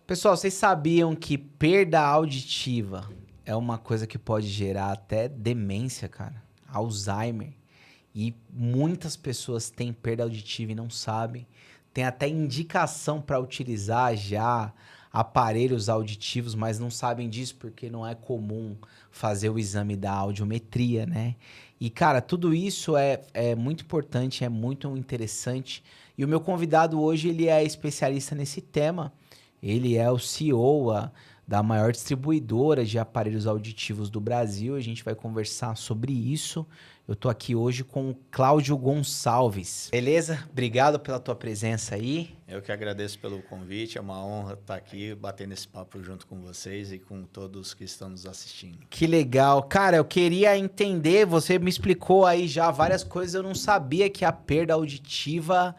Pessoal, vocês sabiam que perda auditiva é uma coisa que pode gerar até demência, cara? Alzheimer. E muitas pessoas têm perda auditiva e não sabem. Tem até indicação para utilizar já aparelhos auditivos, mas não sabem disso porque não é comum fazer o exame da audiometria, né? E, cara, tudo isso é muito importante, é muito interessante. E o meu convidado hoje, ele é especialista nesse tema. Ele é o CEO da maior distribuidora de aparelhos auditivos do Brasil. A gente vai conversar sobre isso. Eu tô aqui hoje com o Cláudio Gonçalves. Beleza? Obrigado pela tua presença aí. Eu que agradeço pelo convite. É uma honra estar aqui batendo esse papo junto com vocês e com todos que estão nos assistindo. Que legal. Cara, eu queria entender, você me explicou aí já várias coisas, eu não sabia que a perda auditiva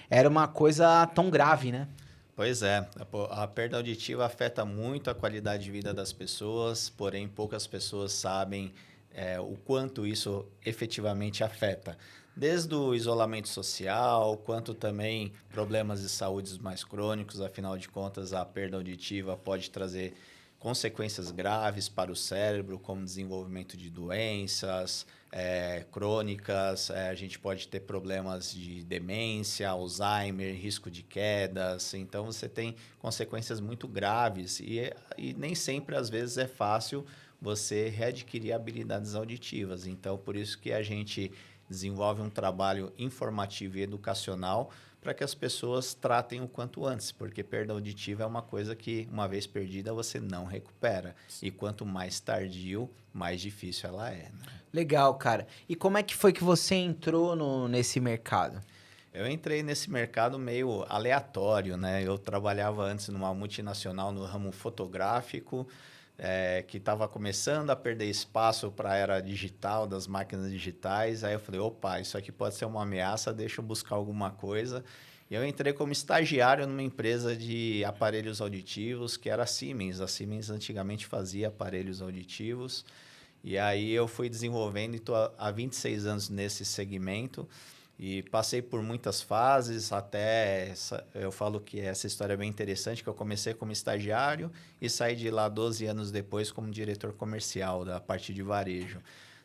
era uma coisa tão grave, né? Pois é, a perda auditiva afeta muito a qualidade de vida das pessoas, porém poucas pessoas sabem o quanto isso efetivamente afeta. Desde o isolamento social, quanto também problemas de saúde mais crônicos, afinal de contas a perda auditiva pode trazer consequências graves para o cérebro, como desenvolvimento de doenças crônicas, a gente pode ter problemas de demência, Alzheimer, risco de quedas. Então, você tem consequências muito graves e nem sempre, às vezes, é fácil você readquirir habilidades auditivas. Então, por isso que a gente desenvolve um trabalho informativo e educacional para que as pessoas tratem o quanto antes, porque perda auditiva é uma coisa que, uma vez perdida, você não recupera. E quanto mais tardio, mais difícil ela é, né? Legal, cara. E como é que foi que você entrou nesse mercado? Eu entrei nesse mercado meio aleatório, né? Eu trabalhava antes numa multinacional no ramo fotográfico, que estava começando a perder espaço para a era digital, das máquinas digitais. Aí eu falei, opa, isso aqui pode ser uma ameaça, deixa eu buscar alguma coisa. E eu entrei como estagiário numa empresa de aparelhos auditivos, que era a Siemens. A Siemens antigamente fazia aparelhos auditivos. E aí eu fui desenvolvendo e estou há 26 anos nesse segmento. E passei por muitas fases, eu falo que essa história é bem interessante, que eu comecei como estagiário e saí de lá 12 anos depois como diretor comercial da parte de varejo.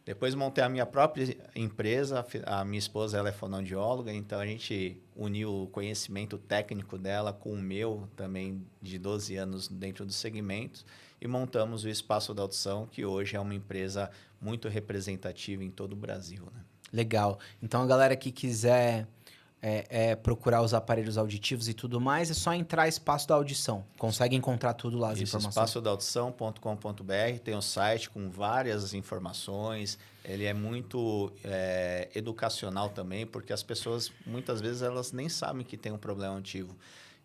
Depois montei a minha própria empresa, a minha esposa ela é fonoaudióloga, então a gente uniu o conhecimento técnico dela com o meu também de 12 anos dentro do segmento e montamos o Espaço da Audição, que hoje é uma empresa muito representativa em todo o Brasil, né? Legal. Então, a galera que quiser procurar os aparelhos auditivos e tudo mais, é só entrar Espaço da Audição. Consegue encontrar tudo lá, as informações. Espaçodaudição.com.br tem um site com várias informações. Ele é muito educacional também, porque as pessoas, muitas vezes, elas nem sabem que tem um problema auditivo.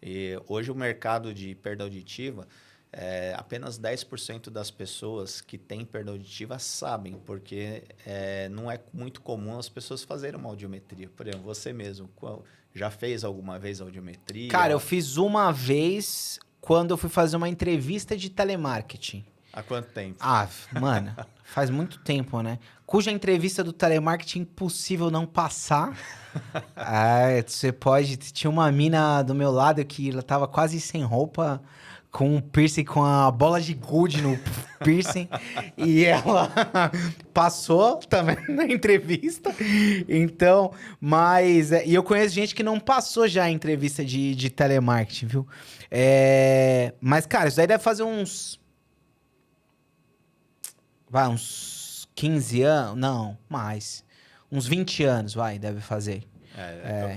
E hoje, o mercado de perda auditiva... apenas 10% das pessoas que têm perda auditiva sabem, porque não é muito comum as pessoas fazerem uma audiometria. Por exemplo, você mesmo, já fez alguma vez audiometria? Cara, eu fiz uma vez quando eu fui fazer uma entrevista de telemarketing. Há quanto tempo? Ah, mano, faz muito tempo, né? Cuja entrevista do telemarketing impossível não passar. Você pode... Tinha uma mina do meu lado que ela tava quase sem roupa... com um piercing, com a bola de gude no piercing. E ela passou também na entrevista. Então, mas... E eu conheço gente que não passou já a entrevista de telemarketing, viu? Mas, cara, isso daí deve fazer uns 15 anos. Não, mais. Uns 20 anos, deve fazer.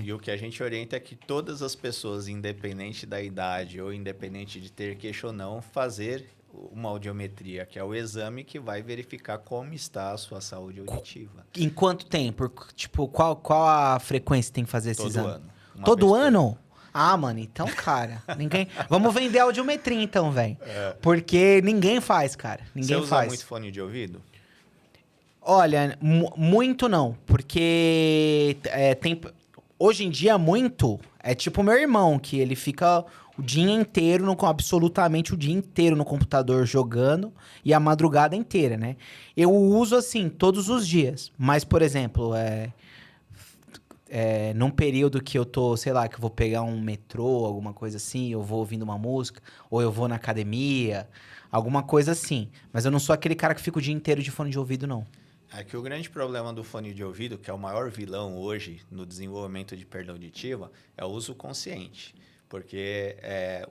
E o que a gente orienta é que todas as pessoas, independente da idade ou independente de ter queixa ou não, fazer uma audiometria, que é o exame que vai verificar como está a sua saúde auditiva. Em quanto tempo? Tipo, qual a frequência tem que fazer esse exame? Todo ano. Todo ano? Ah, mano, então, cara, ninguém... Vamos vender audiometria, então, velho. Porque ninguém faz, cara. Ninguém faz. Você usa muito fone de ouvido? Olha, muito não, porque hoje em dia muito é tipo meu irmão, que ele fica o dia inteiro, absolutamente o dia inteiro no computador jogando e a madrugada inteira, né? Eu uso assim todos os dias, mas, por exemplo, num período que eu tô, sei lá, que eu vou pegar um metrô, alguma coisa assim, eu vou ouvindo uma música, ou eu vou na academia, alguma coisa assim. Mas eu não sou aquele cara que fica o dia inteiro de fone de ouvido, não. É que o grande problema do fone de ouvido, que é o maior vilão hoje no desenvolvimento de perda auditiva, é o uso consciente. Porque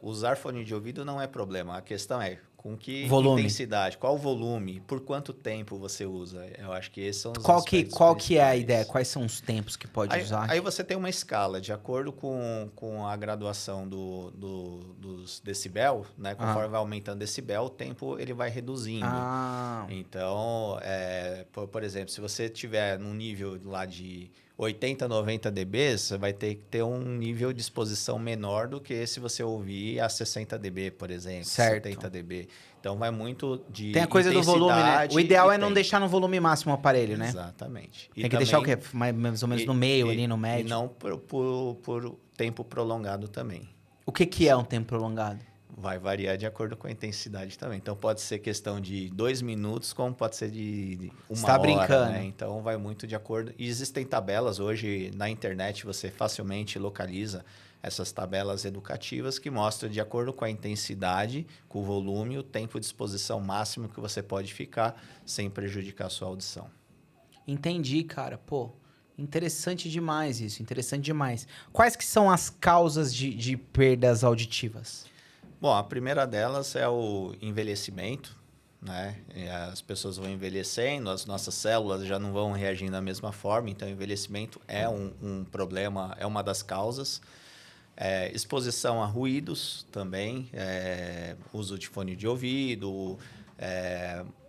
usar fone de ouvido não é problema. A questão é com que Volume. intensidade, qual volume, por quanto tempo você usa. Eu acho que esses são os Qual aspectos que é a principais. ideia? Quais são os tempos que pode usar? Aí você tem uma escala, de acordo com a graduação dos decibel, né? Conforme vai aumentando decibel, o tempo ele vai reduzindo. Então, por exemplo, se você tiver num nível lá de 80, 90 dB, você vai ter que ter um nível de exposição menor do que se você ouvir a 60 dB, por exemplo, Certo. 70 dB. Então, vai muito de Tem a coisa do volume, né? O ideal é não deixar no volume máximo o aparelho, né? Exatamente. Tem que deixar o quê? Mais ou menos no meio, ali no médio? E não por tempo prolongado também. O que é um tempo prolongado? Vai variar de acordo com a intensidade também. Então, pode ser questão de 2 minutos, como pode ser de uma hora. Brincando. Né? Então, vai muito de acordo. E existem tabelas hoje na internet, você facilmente localiza essas tabelas educativas que mostram, de acordo com a intensidade, com o volume, o tempo de exposição máximo que você pode ficar sem prejudicar a sua audição. Entendi, cara. Pô, interessante demais isso, interessante demais. Quais que são as causas de perdas auditivas? Bom, a primeira delas é o envelhecimento, né? As pessoas vão envelhecendo, as nossas células já não vão reagindo da mesma forma, então o envelhecimento é um problema, é uma das causas. Exposição a ruídos também, uso de fone de ouvido.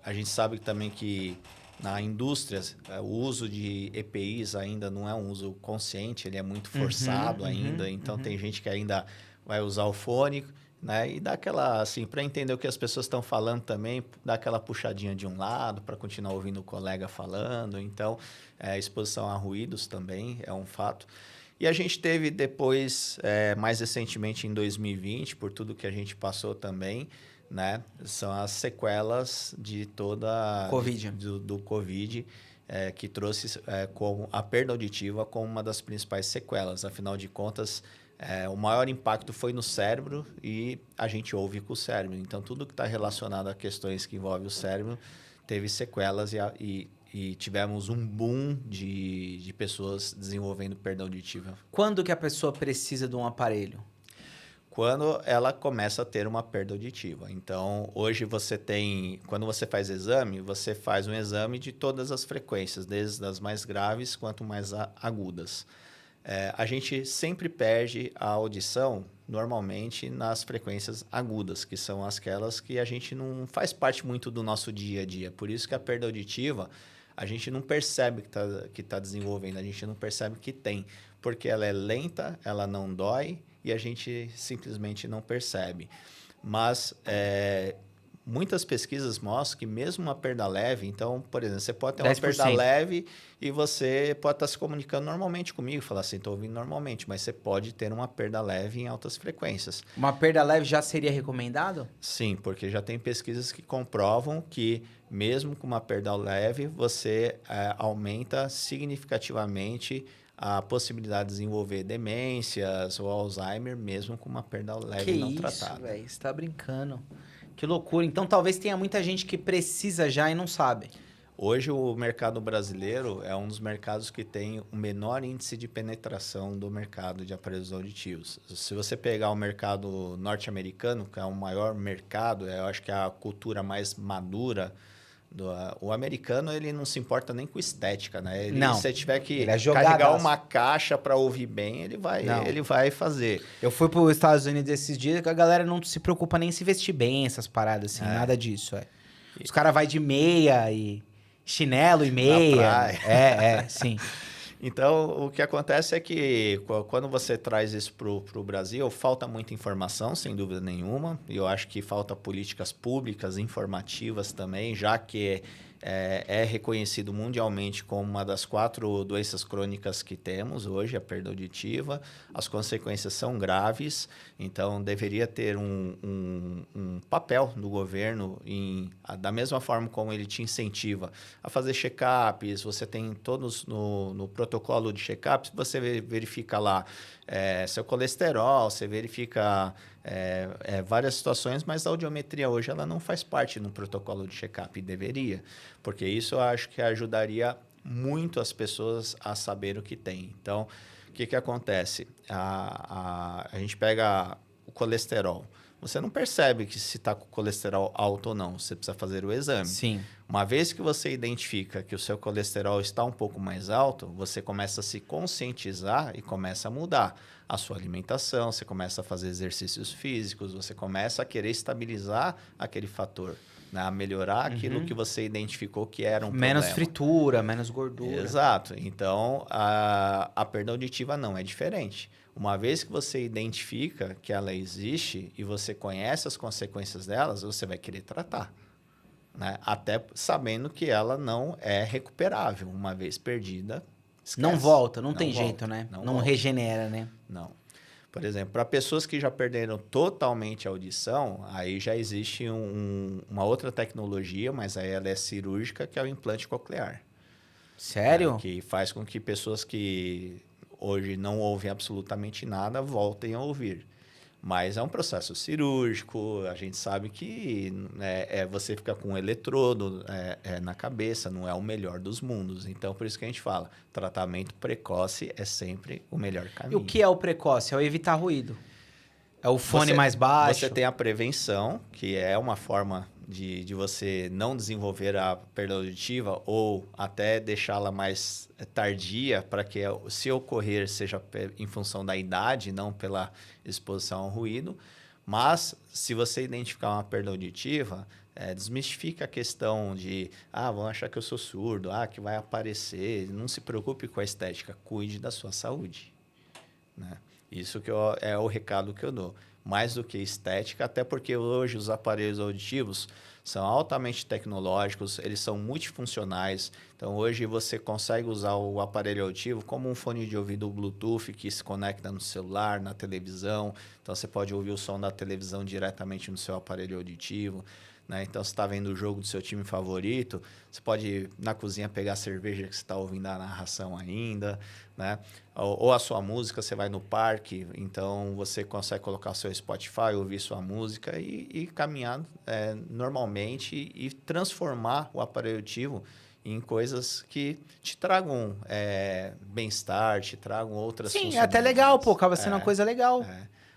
A gente sabe também que na indústria o uso de EPIs ainda não é um uso consciente, ele é muito forçado ainda, então tem gente que ainda vai usar o fone, né? E dá aquela, assim, para entender o que as pessoas estão falando também, dá aquela puxadinha de um lado para continuar ouvindo o colega falando. Então, exposição a ruídos também é um fato. E a gente teve depois, mais recentemente em 2020, por tudo que a gente passou também, né? São as sequelas de toda... Covid. Do Covid, que trouxe como a perda auditiva como uma das principais sequelas. Afinal de contas, o maior impacto foi no cérebro e a gente ouve com o cérebro. Então, tudo que está relacionado a questões que envolvem o cérebro teve sequelas e tivemos um boom de pessoas desenvolvendo perda auditiva. Quando que a pessoa precisa de um aparelho? Quando ela começa a ter uma perda auditiva. Então, hoje quando você faz exame, você faz um exame de todas as frequências, desde as mais graves quanto mais agudas. A gente sempre perde a audição, normalmente, nas frequências agudas, que são aquelas que a gente não faz parte muito do nosso dia a dia. Por isso que a perda auditiva, a gente não percebe que tá desenvolvendo, a gente não percebe que tem, porque ela é lenta, ela não dói e a gente simplesmente não percebe. Mas muitas pesquisas mostram que mesmo uma perda leve, então, por exemplo, você pode ter uma 10%. perda leve e você pode estar se comunicando normalmente comigo, falar assim, estou ouvindo normalmente, mas você pode ter uma perda leve em altas frequências. Uma perda leve já seria recomendado? Sim, porque já tem pesquisas que comprovam que mesmo com uma perda leve, você aumenta significativamente a possibilidade de desenvolver demências ou Alzheimer, mesmo com uma perda leve não tratada. Que isso, você tá brincando. Que loucura. Então, talvez tenha muita gente que precisa já e não sabe. Hoje, o mercado brasileiro é um dos mercados que tem o menor índice de penetração do mercado de aparelhos auditivos. Se você pegar o mercado norte-americano, que é o maior mercado, eu acho que é a cultura mais madura, o americano ele não se importa nem com estética, né? Não. Se você tiver que carregar uma caixa para ouvir bem, ele vai fazer. Eu fui para os Estados Unidos esses dias que a galera não se preocupa nem em se vestir bem, essas paradas assim, nada disso. Os caras vão de meia e chinelo e meia. Na praia. Sim. Então, o que acontece é que quando você traz isso para o Brasil, falta muita informação, sem dúvida nenhuma. E eu acho que falta políticas públicas informativas também, já que é reconhecido mundialmente como uma das 4 doenças crônicas que temos hoje, a perda auditiva. As consequências são graves, então deveria ter um papel do governo, da mesma forma como ele te incentiva a fazer check-ups. Você tem todos no protocolo de check-ups, você verifica lá seu colesterol, você verifica várias situações, mas a audiometria hoje ela não faz parte do protocolo de check-up, e deveria, porque isso eu acho que ajudaria muito as pessoas a saber o que tem. Então, o que acontece? A gente pega o colesterol. Você não percebe que se está com colesterol alto ou não, você precisa fazer o exame. Sim. Uma vez que você identifica que o seu colesterol está um pouco mais alto, você começa a se conscientizar e começa a mudar a sua alimentação, você começa a fazer exercícios físicos, você começa a querer estabilizar aquele fator, né? A melhorar aquilo que você identificou que era um menos problema. fritura, menos gordura. Exato. Então, a perda auditiva não é diferente. Uma vez que você identifica que ela existe e você conhece as consequências delas, você vai querer tratar, né? Até sabendo que ela não é recuperável. Uma vez perdida, esquece. Não volta, não tem volta, jeito, né? Não volta. regenera, né? Não. Por exemplo, para pessoas que já perderam totalmente a audição, aí já existe uma outra tecnologia, mas aí ela é cirúrgica, que é o implante coclear. Sério? Que faz com que pessoas que hoje não ouvem absolutamente nada voltem a ouvir. Mas é um processo cirúrgico, a gente sabe que você fica com um eletrodo na cabeça, não é o melhor dos mundos. Então, por isso que a gente fala, tratamento precoce é sempre o melhor E caminho. o que é o precoce? É o evitar ruído. É o fone mais baixo. Você tem a prevenção, que é uma forma de você não desenvolver a perda auditiva ou até deixá-la mais tardia para que, se ocorrer, seja em função da idade, não pela exposição ao ruído. Mas, se você identificar uma perda auditiva, desmistifica a questão de vão achar que eu sou surdo, que vai aparecer. Não se preocupe com a estética, cuide da sua saúde, né? Isso que é o recado que eu dou. Mais do que estética, até porque hoje os aparelhos auditivos são altamente tecnológicos, eles são multifuncionais. Então, hoje você consegue usar o aparelho auditivo como um fone de ouvido Bluetooth que se conecta no celular, na televisão. Então, você pode ouvir o som da televisão diretamente no seu aparelho auditivo, né? Então, você está vendo o jogo do seu time favorito, você pode, na cozinha, pegar a cerveja que você está ouvindo a narração ainda, né? Ou a sua música, você vai no parque, então você consegue colocar o seu Spotify, ouvir sua música e caminhar normalmente e transformar o aparelho auditivo em coisas que te tragam bem-estar, te tragam outras funções. Sim, é até legal, pô, acaba sendo uma coisa legal.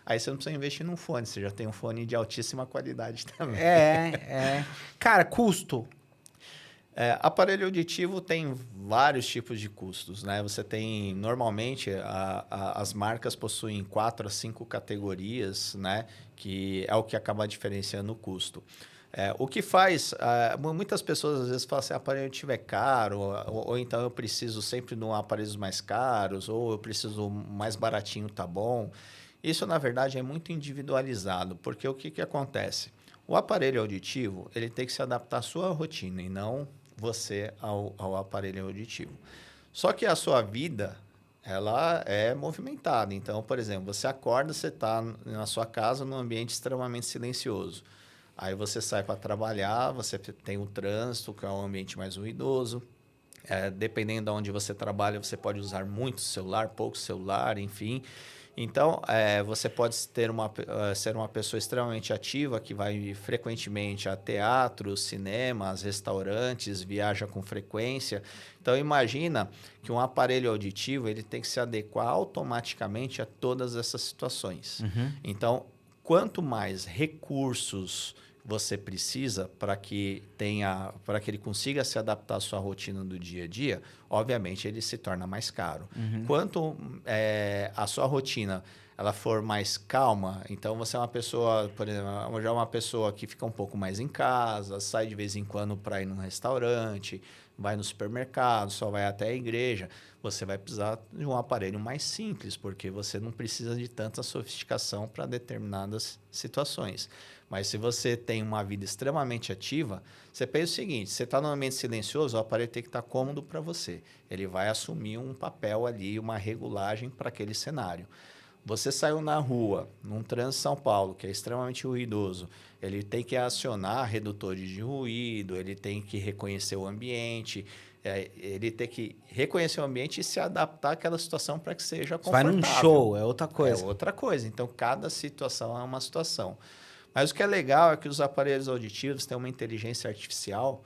Aí você não precisa investir num fone, você já tem um fone de altíssima qualidade também. Cara, custo. Aparelho auditivo tem vários tipos de custos, né? Você tem, normalmente, as marcas possuem 4 a 5 categorias, né? Que é o que acaba diferenciando o custo. O que faz... muitas pessoas, às vezes, falam assim, aparelho auditivo é caro, ou então eu preciso sempre de aparelhos mais caros, ou eu preciso mais baratinho, tá bom? Isso, na verdade, é muito individualizado, porque o que acontece? O aparelho auditivo, ele tem que se adaptar à sua rotina e não você ao aparelho auditivo. Só que a sua vida, ela é movimentada. Então, por exemplo, você acorda, você está na sua casa num ambiente extremamente silencioso. Aí você sai para trabalhar, você tem o trânsito, que é um ambiente mais ruidoso. Dependendo de onde você trabalha, você pode usar muito celular, pouco celular, enfim. Então, você pode ser uma pessoa extremamente ativa, que vai frequentemente a teatros, cinemas, restaurantes, viaja com frequência. Então, imagina que um aparelho auditivo ele tem que se adequar automaticamente a todas essas situações. Uhum. Então, quanto mais recursos você precisa para que ele consiga se adaptar à sua rotina do dia a dia, obviamente ele se torna mais caro. Uhum. Quanto a sua rotina ela for mais calma, então você é uma pessoa, por exemplo, já é uma pessoa que fica um pouco mais em casa, sai de vez em quando para ir num restaurante, vai no supermercado, só vai até a igreja, você vai precisar de um aparelho mais simples, porque você não precisa de tanta sofisticação para determinadas situações. Mas se você tem uma vida extremamente ativa, você pensa o seguinte, você está num ambiente silencioso, o aparelho tem que estar cômodo para você. Ele vai assumir um papel ali, uma regulagem para aquele cenário. Você saiu na rua, num trânsito São Paulo, que é extremamente ruidoso, ele tem que acionar redutores de ruído, ele tem que reconhecer o ambiente, ele tem que reconhecer o ambiente e se adaptar àquela situação para que seja confortável. Vai num show, é outra coisa. É outra coisa. Então, cada situação é uma situação. Mas o que é legal é que os aparelhos auditivos têm uma inteligência artificial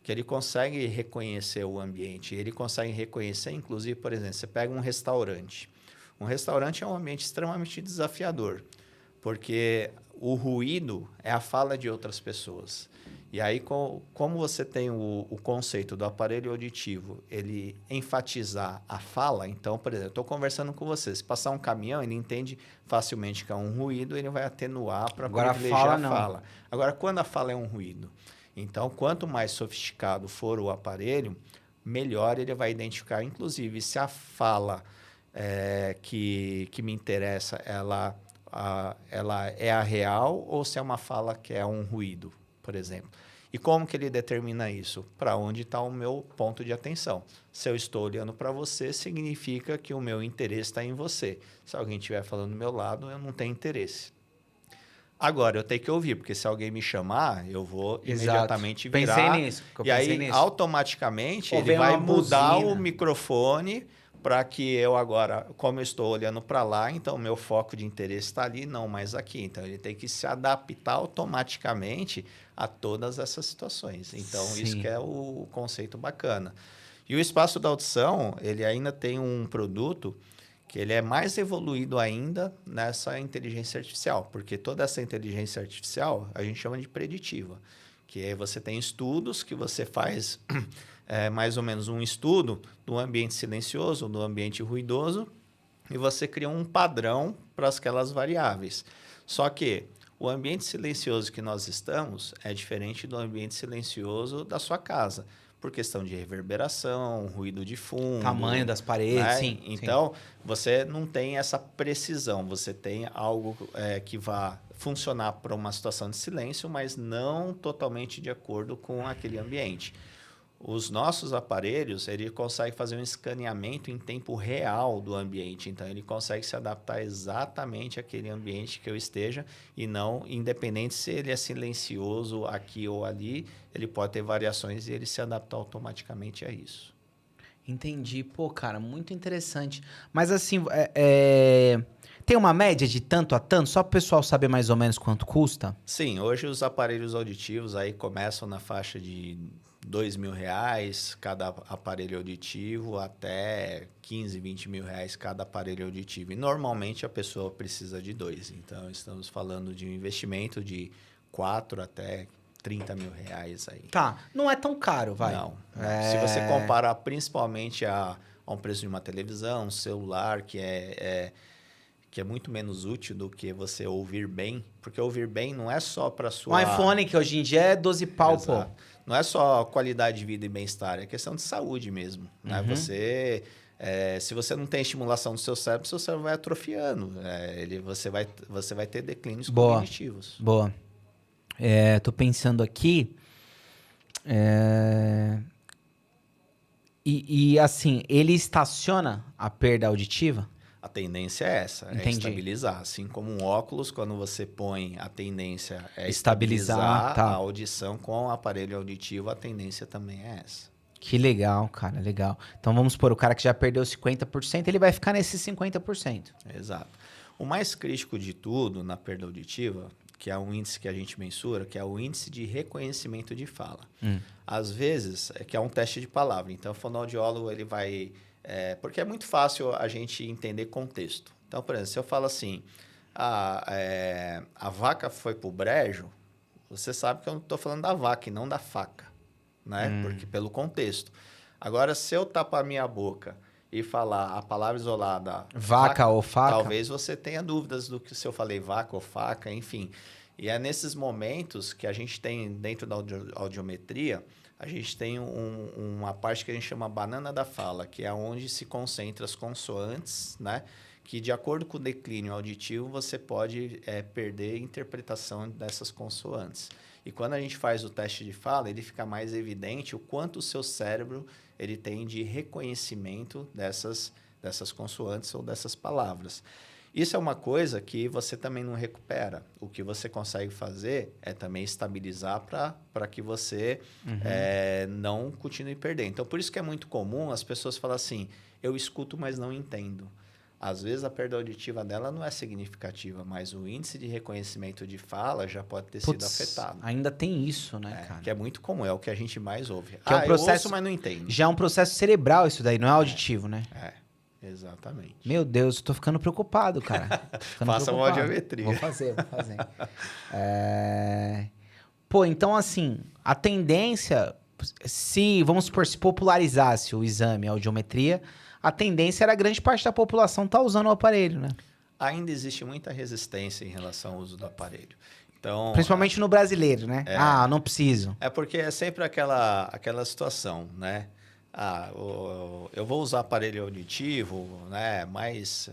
que ele consegue reconhecer o ambiente. Ele consegue reconhecer, inclusive, por exemplo, você pega um restaurante. Um restaurante é um ambiente extremamente desafiador, porque o ruído é a fala de outras pessoas. E aí, como você tem o conceito do aparelho auditivo, ele enfatizar a fala, então, por exemplo, eu estou conversando com você, se passar um caminhão, ele entende facilmente que é um ruído, ele vai atenuar para privilegiar a fala. Agora, quando a fala é um ruído, então, quanto mais sofisticado for o aparelho, melhor ele vai identificar, inclusive, se a fala que me interessa, ela é a real ou se é uma fala que é um ruído, por exemplo. E como que ele determina isso? Para onde está o meu ponto de atenção? Se eu estou olhando para você, significa que o meu interesse está em você. Se alguém estiver falando do meu lado, eu não tenho interesse. Agora, eu tenho que ouvir, porque se alguém me chamar, eu vou imediatamente virar. Pensei nisso. E aí, automaticamente, ele vai mudar o microfone para que eu agora, como eu estou olhando para lá, então o meu foco de interesse está ali, não mais aqui. Então, ele tem que se adaptar automaticamente a todas essas situações. Então, Sim. Isso que é o conceito bacana. E o espaço da audição, ele ainda tem um produto que ele é mais evoluído ainda nessa inteligência artificial, porque toda essa inteligência artificial a gente chama de preditiva, que é você tem estudos que você faz mais ou menos um estudo do ambiente silencioso, do ambiente ruidoso, e você cria um padrão para aquelas variáveis. Só que o ambiente silencioso que nós estamos é diferente do ambiente silencioso da sua casa, por questão de reverberação, ruído de fundo. Tamanho das paredes, né? sim. Então, você não tem essa precisão. Você tem algo que vá funcionar para uma situação de silêncio, mas não totalmente de acordo com aquele ambiente. Os nossos aparelhos, ele consegue fazer um escaneamento em tempo real do ambiente. Então, ele consegue se adaptar exatamente àquele ambiente que eu esteja e não, independente se ele é silencioso aqui ou ali, ele pode ter variações e ele se adapta automaticamente a isso. Entendi. Pô, cara, muito interessante. Mas assim, tem uma média de tanto a tanto? Só para o pessoal saber mais ou menos quanto custa? Sim, hoje os aparelhos auditivos aí começam na faixa de R$2.000 cada aparelho auditivo até 15, 20 mil reais cada aparelho auditivo. E normalmente a pessoa precisa de 2. Então, estamos falando de um investimento de 4 até 30 mil reais aí. Tá, não é tão caro, vai. Não. Se você comparar principalmente a um preço de uma televisão, um celular, que é muito menos útil do que você ouvir bem, porque ouvir bem não é só para sua... Um iPhone, que hoje em dia é 12 pau, pô. Não é só qualidade de vida e bem-estar, é questão de saúde mesmo. Né? Se você não tem estimulação do seu cérebro vai atrofiando. Você vai ter declínios cognitivos. Boa. Tô pensando aqui... E assim, ele estaciona a perda auditiva? A tendência é essa, Entendi. é estabilizar. Assim como um óculos, quando você põe, a tendência é estabilizar a audição com o aparelho auditivo, a tendência também é essa. Que legal, cara, legal. Então vamos supor, o cara que já perdeu 50%, ele vai ficar nesses 50%. Exato. O mais crítico de tudo na perda auditiva, que é um índice que a gente mensura, que é o índice de reconhecimento de fala. Às vezes, que é um teste de palavra. Então, o fonoaudiólogo, ele vai... porque é muito fácil a gente entender contexto. Então, por exemplo, se eu falo assim, a vaca foi pro brejo, você sabe que eu não estou falando da vaca e não da faca, né? Porque pelo contexto. Agora, se eu tapar a minha boca e falar a palavra isolada... Vaca ou faca? Talvez você tenha dúvidas do que se eu falei vaca ou faca, enfim. E é nesses momentos que a gente tem, dentro da audiometria, a gente tem uma parte que a gente chama banana da fala, que é onde se concentra as consoantes, né? que de acordo com o declínio auditivo, você pode perder a interpretação dessas consoantes. E quando a gente faz o teste de fala, ele fica mais evidente o quanto o seu cérebro ele tem de reconhecimento dessas consoantes ou dessas palavras. Isso é uma coisa que você também não recupera. O que você consegue fazer é também estabilizar para que você não continue perdendo. Então, por isso que é muito comum as pessoas falarem assim, eu escuto, mas não entendo. Às vezes, a perda auditiva dela não é significativa, mas o índice de reconhecimento de fala já pode ter sido afetado. Ainda tem isso, né, cara? Que é muito comum, é o que a gente mais ouve. Que é um processo, eu ouço, mas não entendo. Já é um processo cerebral isso daí, não é auditivo, né? Exatamente. Meu Deus, eu tô ficando preocupado, cara. Faça uma audiometria. Vou fazer. Pô, então assim, a tendência, vamos supor, se popularizasse o exame, a audiometria, a tendência era a grande parte da população estar usando o aparelho, né? Ainda existe muita resistência em relação ao uso do aparelho. Então, principalmente no brasileiro, né? Não preciso. É porque é sempre aquela situação, né? Eu vou usar aparelho auditivo, né? Mas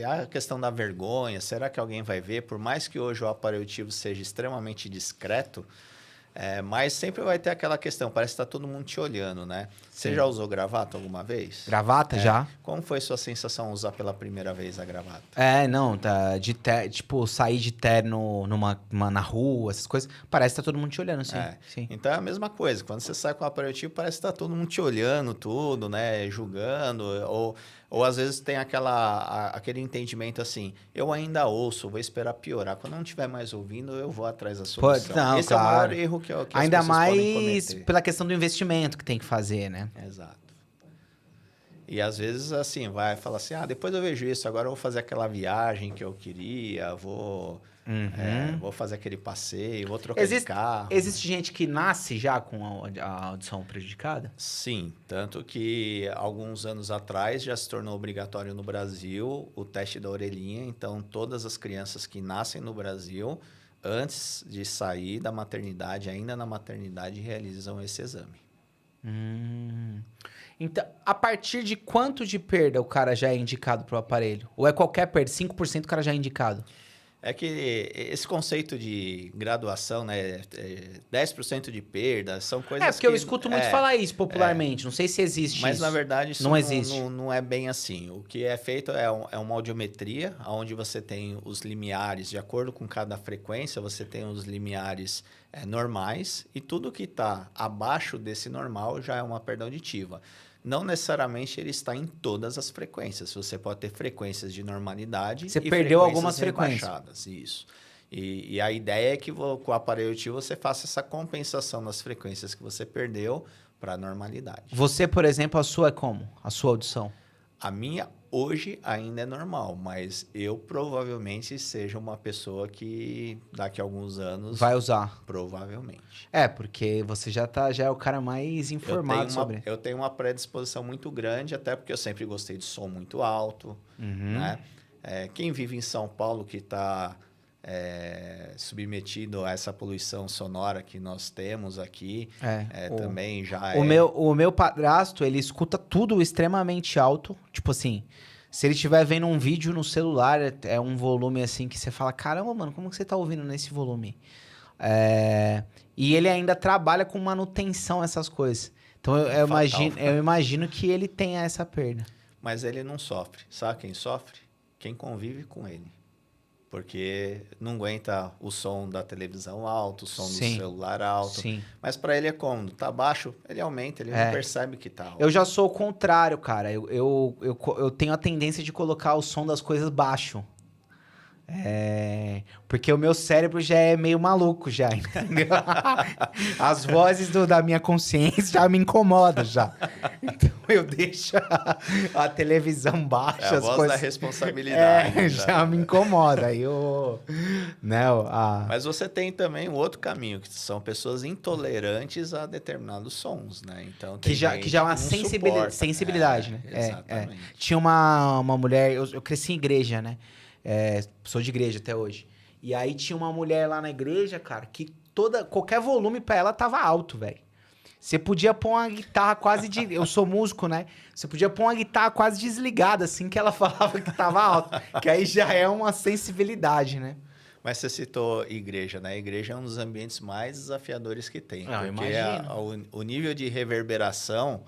a questão da vergonha, será que alguém vai ver? Por mais que hoje o aparelho auditivo seja extremamente discreto, mas sempre vai ter aquela questão, parece que está todo mundo te olhando, né? Sim. Você já usou gravata alguma vez? Gravata, já. Como foi sua sensação usar pela primeira vez a gravata? Tipo, sair de terno na rua, essas coisas, parece que tá todo mundo te olhando, sim. Então é a mesma coisa, quando você sai com o aparelho auditivo, parece que tá todo mundo te olhando tudo, né? Julgando, ou às vezes tem aquele entendimento assim, eu ainda ouço, vou esperar piorar. Quando não estiver mais ouvindo, eu vou atrás da solução. Esse é o maior erro que as ainda pessoas podem mais cometer. pela questão do investimento que tem que fazer, né? Exato. E às vezes assim, vai falar assim, depois eu vejo isso, agora eu vou fazer aquela viagem que eu queria, vou fazer aquele passeio, vou trocar de carro. Existe gente que nasce já com a audição prejudicada? Sim, tanto que alguns anos atrás já se tornou obrigatório no Brasil o teste da orelhinha. Então, todas as crianças que nascem no Brasil, antes de sair da maternidade, ainda na maternidade, realizam esse exame. Então, a partir de quanto de perda o cara já é indicado para o aparelho? Ou é qualquer perda? 5% o cara já é indicado? É que esse conceito de graduação, né, 10% de perda, são coisas que... porque eu escuto muito falar isso popularmente, não sei se existe mas, isso. na verdade, isso não existe. Não é bem assim. O que é feito é uma audiometria, onde você tem os limiares, de acordo com cada frequência, você tem os limiares normais, e tudo que está abaixo desse normal já é uma perda auditiva. Não necessariamente ele está em todas as frequências. Você pode ter frequências de normalidade e perdeu algumas frequências. Isso. E a ideia é que com o aparelho auditivo você faça essa compensação das frequências que você perdeu para a normalidade. Você, por exemplo, a sua é como? A sua audição? A minha hoje ainda é normal, mas eu provavelmente seja uma pessoa que daqui a alguns anos... vai usar. Provavelmente. Porque você já é o cara mais informado sobre. Eu tenho uma predisposição muito grande, até porque eu sempre gostei de som muito alto. Né? Quem vive em São Paulo que está submetido a essa poluição sonora que nós temos aqui, também já O meu padrasto, ele escuta tudo extremamente alto. Tipo assim, se ele estiver vendo um vídeo no celular, é um volume assim que você fala, caramba, mano, como que você tá ouvindo nesse volume? E ele ainda trabalha com manutenção, essas coisas. Então eu imagino que ele tenha essa perda. Mas ele não sofre. Sabe quem sofre? Quem convive com ele. Porque não aguenta o som da televisão alto, o som do celular alto. Sim. Mas para ele é cômodo. Tá baixo, ele aumenta, ele não percebe que tá alto. Eu já sou o contrário, cara. Eu tenho a tendência de colocar o som das coisas baixo. Porque o meu cérebro já é meio maluco já, entendeu? As vozes da minha consciência já me incomodam já. Então eu deixo a televisão baixa, a voz da responsabilidade. Já me incomoda. Mas você tem também um outro caminho, que são pessoas intolerantes a determinados sons, né? Então, que já é uma sensibilidade, né? Exatamente. Tinha uma mulher, eu cresci em igreja, né? Sou de igreja até hoje. E aí tinha uma mulher lá na igreja, cara, que qualquer volume pra ela tava alto, velho. Você podia pôr uma guitarra quase de... Eu sou músico, né? Você podia pôr uma guitarra quase desligada, assim, que ela falava que tava alto. Que aí já é uma sensibilidade, né? Mas você citou igreja, né? A igreja é um dos ambientes mais desafiadores que tem. Ah, eu porque imagino. o nível de reverberação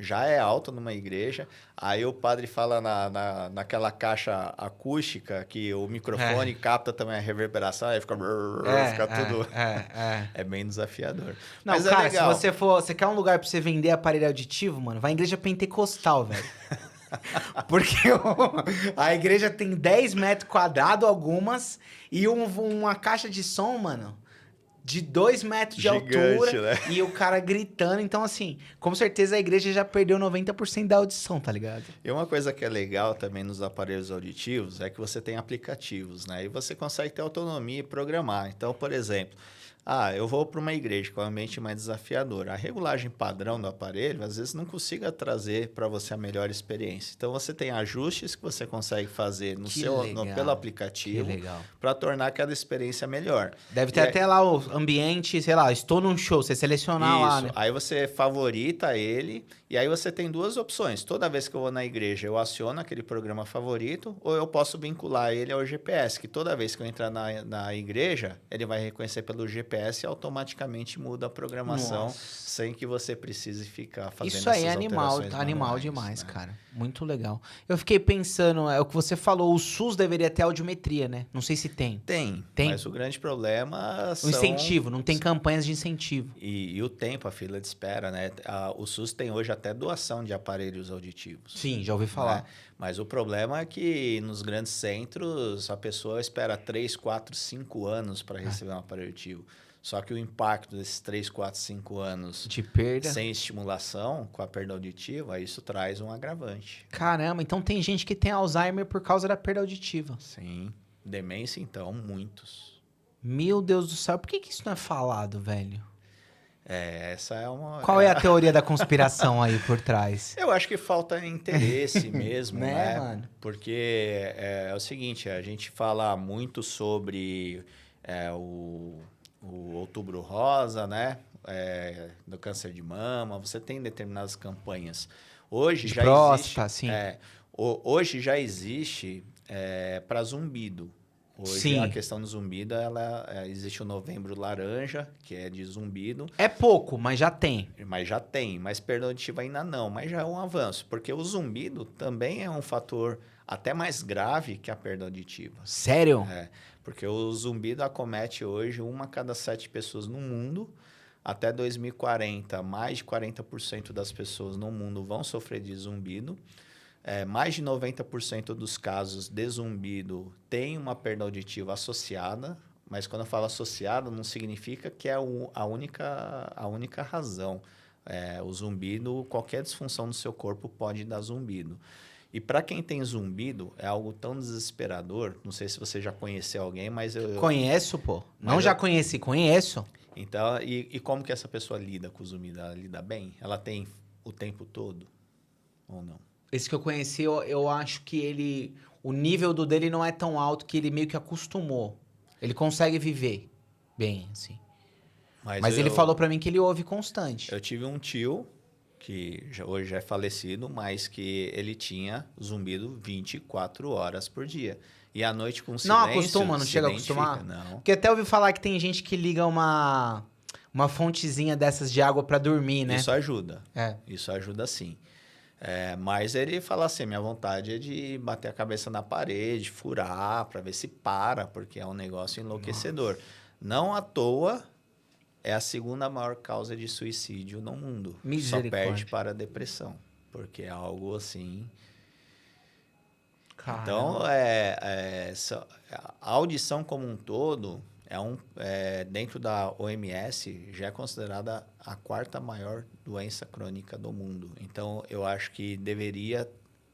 já é alto numa igreja. Aí o padre fala naquela caixa acústica que o microfone capta também a reverberação, aí fica, fica tudo... É bem desafiador. Não, Mas cara, é legal. se você for... Você quer um lugar pra você vender aparelho auditivo, mano? Vai em igreja pentecostal, velho. Porque a igreja tem 10 metros quadrados, algumas, e uma caixa de som, mano, de 2 metros de Gigante, altura, né? e o cara gritando. Então, assim, com certeza a igreja já perdeu 90% da audição, tá ligado? E uma coisa que é legal também nos aparelhos auditivos é que você tem aplicativos, né? E você consegue ter autonomia e programar. Então, por exemplo, eu vou para uma igreja com um ambiente mais desafiador. A regulagem padrão do aparelho, às vezes, não consiga trazer para você a melhor experiência. Então, você tem ajustes que você consegue fazer pelo aplicativo para tornar aquela experiência melhor. Deve ter até lá o ambiente, sei lá, estou num show, você selecionar lá, né? Aí você favorita ele e aí você tem duas opções. Toda vez que eu vou na igreja, eu aciono aquele programa favorito ou eu posso vincular ele ao GPS, que toda vez que eu entrar na igreja, ele vai reconhecer pelo GPS e automaticamente muda a programação sem que você precise ficar fazendo essas alterações manuais. Isso aí é animal demais, né? Cara. Muito legal. Eu fiquei pensando, é o que você falou, o SUS deveria ter audiometria, né? Não sei se tem. Tem, mas o grande problema o incentivo, não tem campanhas de incentivo. E o tempo, a fila de espera, né? O SUS tem hoje até doação de aparelhos auditivos. Sim, já ouvi falar. Né? Mas o problema é que nos grandes centros a pessoa espera 3, 4, 5 anos para receber um aparelho auditivo. Só que o impacto desses 3, 4, 5 anos de perda sem estimulação, com a perda auditiva, isso traz um agravante. Caramba, então tem gente que tem Alzheimer por causa da perda auditiva. Sim. Demência, então, muitos. Meu Deus do céu, por que isso não é falado, velho? Essa é uma... Qual é a teoria da conspiração aí por trás? Eu acho que falta interesse mesmo, né? Mano? Porque é o seguinte, a gente fala muito sobre o Outubro Rosa, né? Do câncer de mama, você tem determinadas campanhas. Hoje de já próstata, existe, sim. Hoje já existe para zumbido. Hoje sim. A questão do zumbido, existe o Novembro Laranja, que é de zumbido. É pouco, mas já tem. Mas perda auditiva ainda não, mas já é um avanço, porque o zumbido também é um fator até mais grave que a perda auditiva. Sério? Porque o zumbido acomete hoje 1 a cada 7 pessoas no mundo. Até 2040, mais de 40% das pessoas no mundo vão sofrer de zumbido. Mais de 90% dos casos de zumbido tem uma perda auditiva associada, mas quando eu falo associada, não significa que é a única razão. O zumbido, qualquer disfunção no seu corpo pode dar zumbido. E para quem tem zumbido, é algo tão desesperador. Não sei se você já conheceu alguém, mas Conheço, pô. Não já conheci, conheço. Então, e como que essa pessoa lida com o zumbido? Ela lida bem? Ela tem o tempo todo ou não? Esse que eu conheci, eu acho que o nível dele não é tão alto que ele meio que acostumou. Ele consegue viver bem, assim. Mas ele falou pra mim que ele ouve constante. Eu tive um tio que hoje é falecido, mas que ele tinha zumbido 24 horas por dia. E à noite com silêncio... Não acostuma, não chega a acostumar? Não. Porque até ouvi falar que tem gente que liga uma fontezinha dessas de água pra dormir, né? Isso ajuda. Isso ajuda sim. Mas ele fala assim, minha vontade é de bater a cabeça na parede, furar, para ver se para, porque é um negócio enlouquecedor. Nossa. Não à toa, é a segunda maior causa de suicídio no mundo. Só perde para a depressão, porque é algo assim... Caramba. Então, a audição como um todo, dentro da OMS, já é considerada a 4ª maior doença crônica do mundo. Então, eu acho que deveria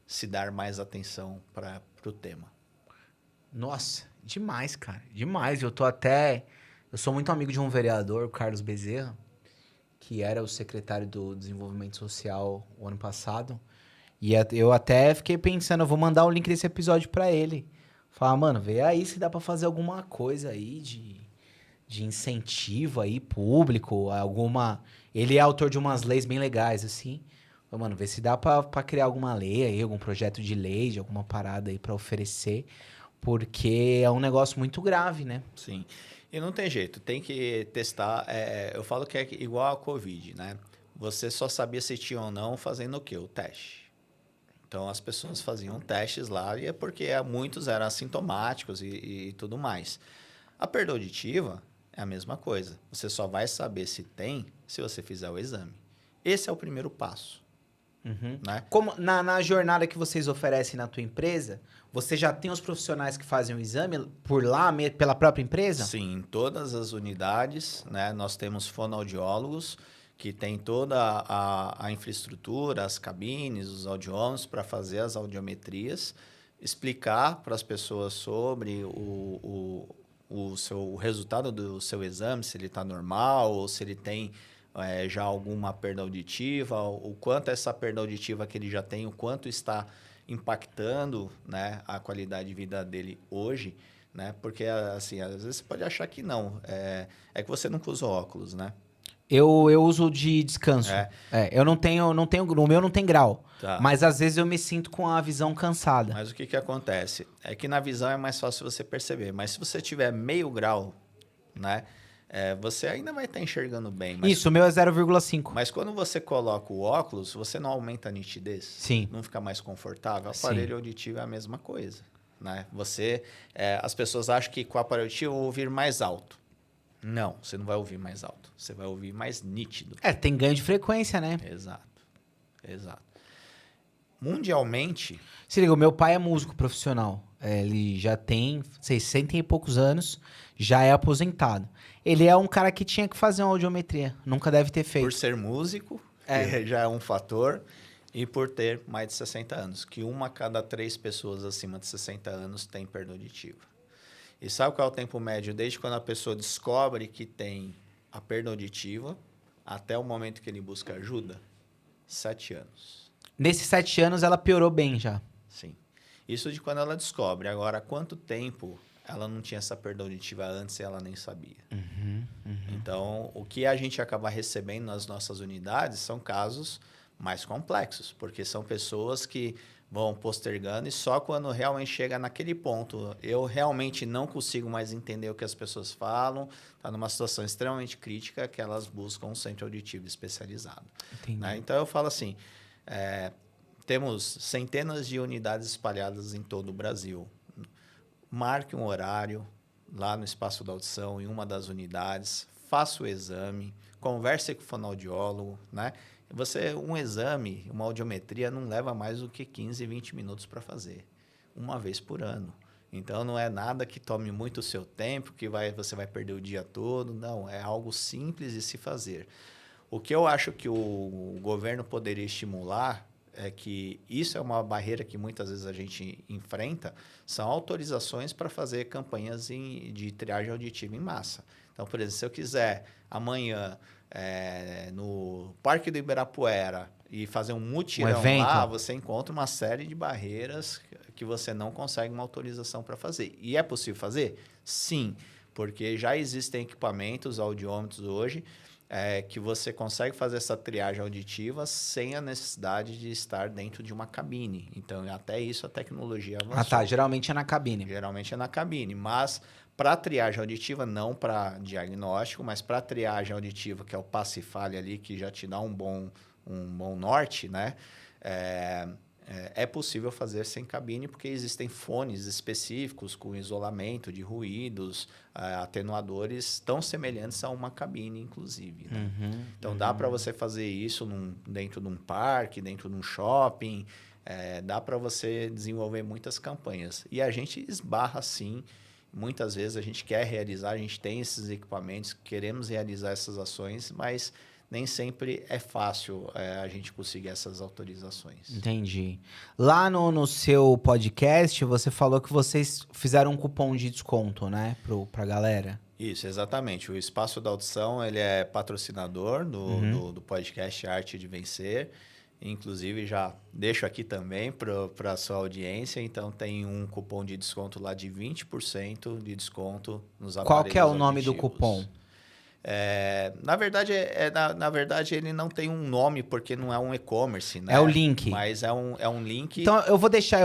se dar mais atenção para o tema. Nossa, demais, cara. Demais. Eu sou muito amigo de um vereador, o Carlos Bezerra, que era o secretário do Desenvolvimento Social o ano passado. E eu até fiquei pensando, eu vou mandar o link desse episódio pra ele. Falar, mano, vê aí se dá pra fazer alguma coisa aí de de incentivo aí, público, alguma... Ele é autor de umas leis bem legais, assim. Mano, vê se dá pra criar alguma lei aí, algum projeto de lei, de alguma parada aí pra oferecer, porque é um negócio muito grave, né? Sim. E não tem jeito, tem que testar. Eu falo que é igual a Covid, né? Você só sabia se tinha ou não fazendo o quê? O teste. Então, as pessoas faziam testes lá e é porque muitos eram assintomáticos e tudo mais. A perda auditiva é a mesma coisa. Você só vai saber se tem se você fizer o exame. Esse é o primeiro passo. Né? Como na jornada que vocês oferecem na tua empresa, você já tem os profissionais que fazem o exame por lá, pela própria empresa? Sim, em todas as unidades, né, nós temos fonoaudiólogos que tem toda a infraestrutura, as cabines, os audiômetros para fazer as audiometrias, explicar para as pessoas sobre o resultado do seu exame, se ele está normal ou se ele tem já alguma perda auditiva, o quanto essa perda auditiva que ele já tem, o quanto está impactando, né, a qualidade de vida dele hoje, né? Porque, assim, às vezes você pode achar que não. É que você nunca usa óculos, né? Eu uso de descanso. Eu não tenho, no meu não tem grau. Tá. Mas às vezes eu me sinto com a visão cansada. Mas o que acontece? É que na visão é mais fácil você perceber. Mas se você tiver meio grau, né? Você ainda vai estar enxergando bem. Mas, isso, o meu é 0,5. mas quando você coloca o óculos, você não aumenta a nitidez? Sim. Não fica mais confortável? O Sim. aparelho auditivo é a mesma coisa. Né? As pessoas acham que com o aparelho auditivo eu vou ouvir mais alto. Não, você não vai ouvir mais alto. Você vai ouvir mais nítido. Tem ganho de frequência, né? Exato. Mundialmente... Se liga, o meu pai é músico profissional. Ele já tem 60 e poucos anos, já é aposentado. Ele é um cara que tinha que fazer uma audiometria. Nunca deve ter feito. Por ser músico, que já é um fator, e por ter mais de 60 anos. Que 1 a cada 3 pessoas acima de 60 anos tem perda auditiva. E sabe qual é o tempo médio desde quando a pessoa descobre que tem a perda auditiva até o momento que ele busca ajuda? 7 anos. Nesses 7 anos ela piorou bem já. Sim. Isso de quando ela descobre. Agora, quanto tempo ela não tinha essa perda auditiva antes e ela nem sabia? Então, o que a gente acaba recebendo nas nossas unidades são casos mais complexos, porque são pessoas que vão postergando e só quando realmente chega naquele ponto, eu realmente não consigo mais entender o que as pessoas falam, está numa situação extremamente crítica que elas buscam um centro auditivo especializado. Né? Então, eu falo assim, temos centenas de unidades espalhadas em todo o Brasil. Marque um horário lá no Espaço da Audição, em uma das unidades, faça o exame, converse com o fonoaudiólogo, né? Um exame, uma audiometria, não leva mais do que 15, 20 minutos para fazer, uma vez por ano. Então, não é nada que tome muito o seu tempo, que você vai perder o dia todo. Não, é algo simples de se fazer. O que eu acho que o governo poderia estimular é que isso é uma barreira que muitas vezes a gente enfrenta, são autorizações para fazer campanhas de triagem auditiva em massa. Então, por exemplo, se eu quiser amanhã no Parque do Ibirapuera e fazer um mutirão lá, você encontra uma série de barreiras que você não consegue uma autorização para fazer. E é possível fazer? Sim, porque já existem equipamentos, audiômetros hoje, que você consegue fazer essa triagem auditiva sem a necessidade de estar dentro de uma cabine. Então, até isso a tecnologia avançou. Geralmente é na cabine. Geralmente é na cabine, mas para triagem auditiva, não para diagnóstico, mas para triagem auditiva, que é o passe e falha ali, que já te dá um bom norte, né? É possível fazer sem cabine, porque existem fones específicos com isolamento de ruídos, atenuadores tão semelhantes a uma cabine, inclusive. Né? Então, dá para você fazer isso dentro de um parque, dentro de um shopping, dá para você desenvolver muitas campanhas. E a gente esbarra, sim, muitas vezes a gente quer realizar, a gente tem esses equipamentos, queremos realizar essas ações, mas nem sempre é fácil a gente conseguir essas autorizações. Entendi. Lá no seu podcast, você falou que vocês fizeram um cupom de desconto, né? Pra galera. Isso, exatamente. O Espaço da Audição, ele é patrocinador do podcast Arte de Vencer. Inclusive, já deixo aqui também para a sua audiência. Então, tem um cupom de desconto lá de 20% de desconto nos Qual que é o aparelhos nome do auditivos. cupom? Na verdade, ele não tem um nome porque não é um e-commerce, né? É o link. Mas é um link. Então eu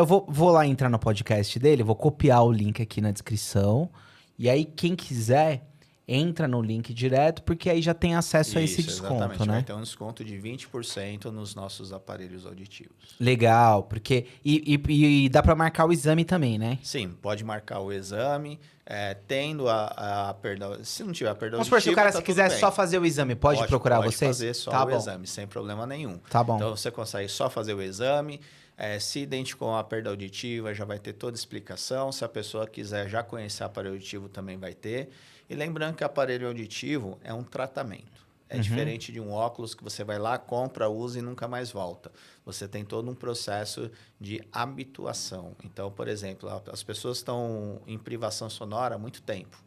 vou lá entrar no podcast dele, vou copiar o link aqui na descrição. E aí, quem quiser, entra no link direto, porque aí já tem acesso a esse desconto, exatamente. né? Vai ter um desconto de 20% nos nossos aparelhos auditivos. Legal, porque. E dá pra marcar o exame também, né? Sim, pode marcar o exame. Tendo a perda. Se não tiver perda Vamos supor, se o auditiva, cara tá se quiser tudo bem. só fazer o exame, pode procurar pode vocês? fazer só Tá o bom. exame, sem problema nenhum. Tá bom. Então, você consegue só fazer o exame. Se identificou a perda auditiva, já vai ter toda a explicação. Se a pessoa quiser já conhecer o aparelho auditivo, também vai ter. E lembrando que o aparelho auditivo é um tratamento. É diferente de um óculos que você vai lá, compra, usa e nunca mais volta. Você tem todo um processo de habituação. Então, por exemplo, as pessoas estão em privação sonora há muito tempo.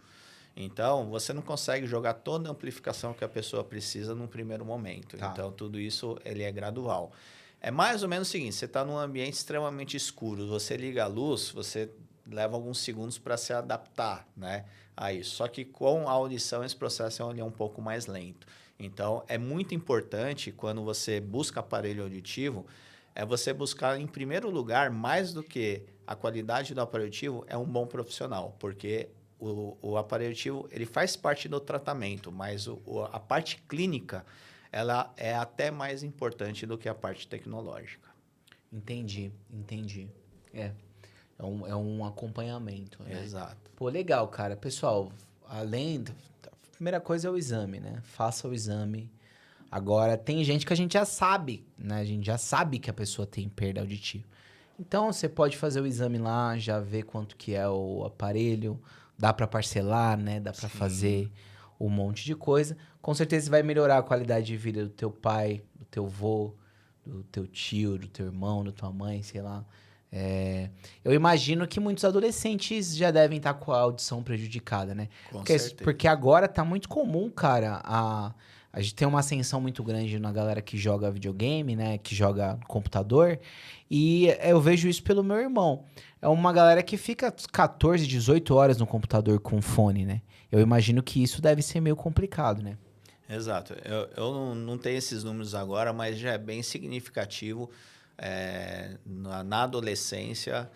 Então, você não consegue jogar toda a amplificação que a pessoa precisa num primeiro momento. Tá. Então, tudo isso ele é gradual. É mais ou menos o seguinte, você está num ambiente extremamente escuro, você liga a luz, você leva alguns segundos para se adaptar, né, a isso. Só que com a audição, esse processo é um pouco mais lento. Então, é muito importante, quando você busca aparelho auditivo, você buscar, em primeiro lugar, mais do que a qualidade do aparelho auditivo, é um bom profissional, porque o aparelho auditivo ele faz parte do tratamento, mas a parte clínica ela é até mais importante do que a parte tecnológica. Entendi. É um acompanhamento, né? Exato. Pô, legal, cara. Pessoal, a primeira coisa é o exame, né? Faça o exame. Agora, tem gente que a gente já sabe, né? A gente já sabe que a pessoa tem perda auditiva. Então, você pode fazer o exame lá, já ver quanto que é o aparelho. Dá pra parcelar, né? Dá pra fazer um monte de coisa. Com certeza vai melhorar a qualidade de vida do teu pai, do teu avô, do teu tio, do teu irmão, da tua mãe, sei lá. Eu imagino que muitos adolescentes já devem estar com a audição prejudicada, né? Com certeza. Porque agora tá muito comum, cara, a gente tem uma ascensão muito grande na galera que joga videogame, né? Que joga computador. E eu vejo isso pelo meu irmão. É uma galera que fica 14, 18 horas no computador com fone, né? Eu imagino que isso deve ser meio complicado, né? Exato. Eu não tenho esses números agora, mas já é bem significativo. Na adolescência,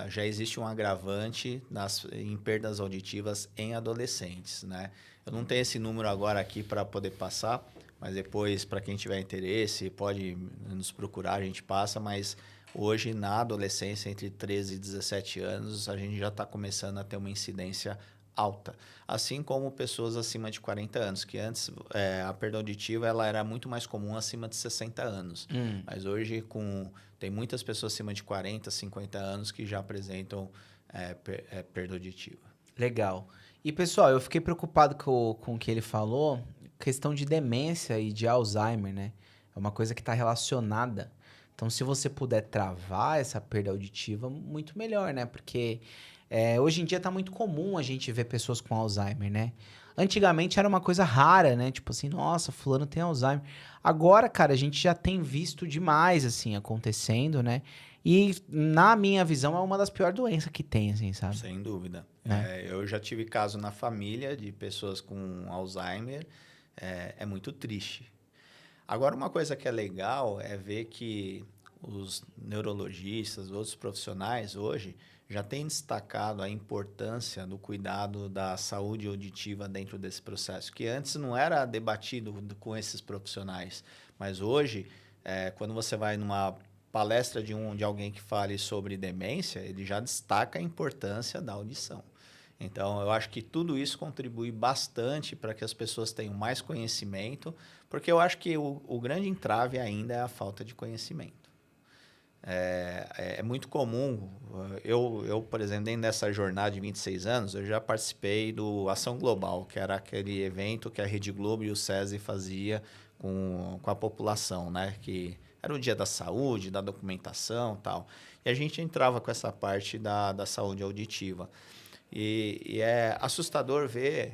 já existe um agravante em perdas auditivas em adolescentes, né? Eu não tenho esse número agora aqui para poder passar, mas depois, para quem tiver interesse, pode nos procurar, a gente passa, mas hoje, na adolescência, entre 13 e 17 anos, a gente já está começando a ter uma incidência alta. Assim como pessoas acima de 40 anos, que antes a perda auditiva ela era muito mais comum acima de 60 anos. Mas hoje tem muitas pessoas acima de 40, 50 anos que já apresentam perda auditiva. Legal. E, pessoal, eu fiquei preocupado com o que ele falou, questão de demência e de Alzheimer, né? É uma coisa que está relacionada. Então, se você puder travar essa perda auditiva, muito melhor, né? Porque hoje em dia tá muito comum a gente ver pessoas com Alzheimer, né? Antigamente era uma coisa rara, né? Tipo assim, nossa, fulano tem Alzheimer. Agora, cara, a gente já tem visto demais, assim, acontecendo, né? E, na minha visão, é uma das piores doenças que tem, assim, sabe? Sem dúvida. Né? Eu já tive caso na família de pessoas com Alzheimer. É muito triste. Agora, uma coisa que é legal é ver que os neurologistas, outros profissionais hoje já têm destacado a importância do cuidado da saúde auditiva dentro desse processo, que antes não era debatido com esses profissionais, mas hoje, quando você vai numa palestra de alguém que fale sobre demência, ele já destaca a importância da audição. Então, eu acho que tudo isso contribui bastante para que as pessoas tenham mais conhecimento, porque eu acho que o grande entrave ainda é a falta de conhecimento. É muito comum, por exemplo, dentro dessa jornada de 26 anos, eu já participei do Ação Global, que era aquele evento que a Rede Globo e o SESI fazia com a população, né? Que era o dia da saúde, da documentação e tal. E a gente entrava com essa parte da saúde auditiva. E é assustador ver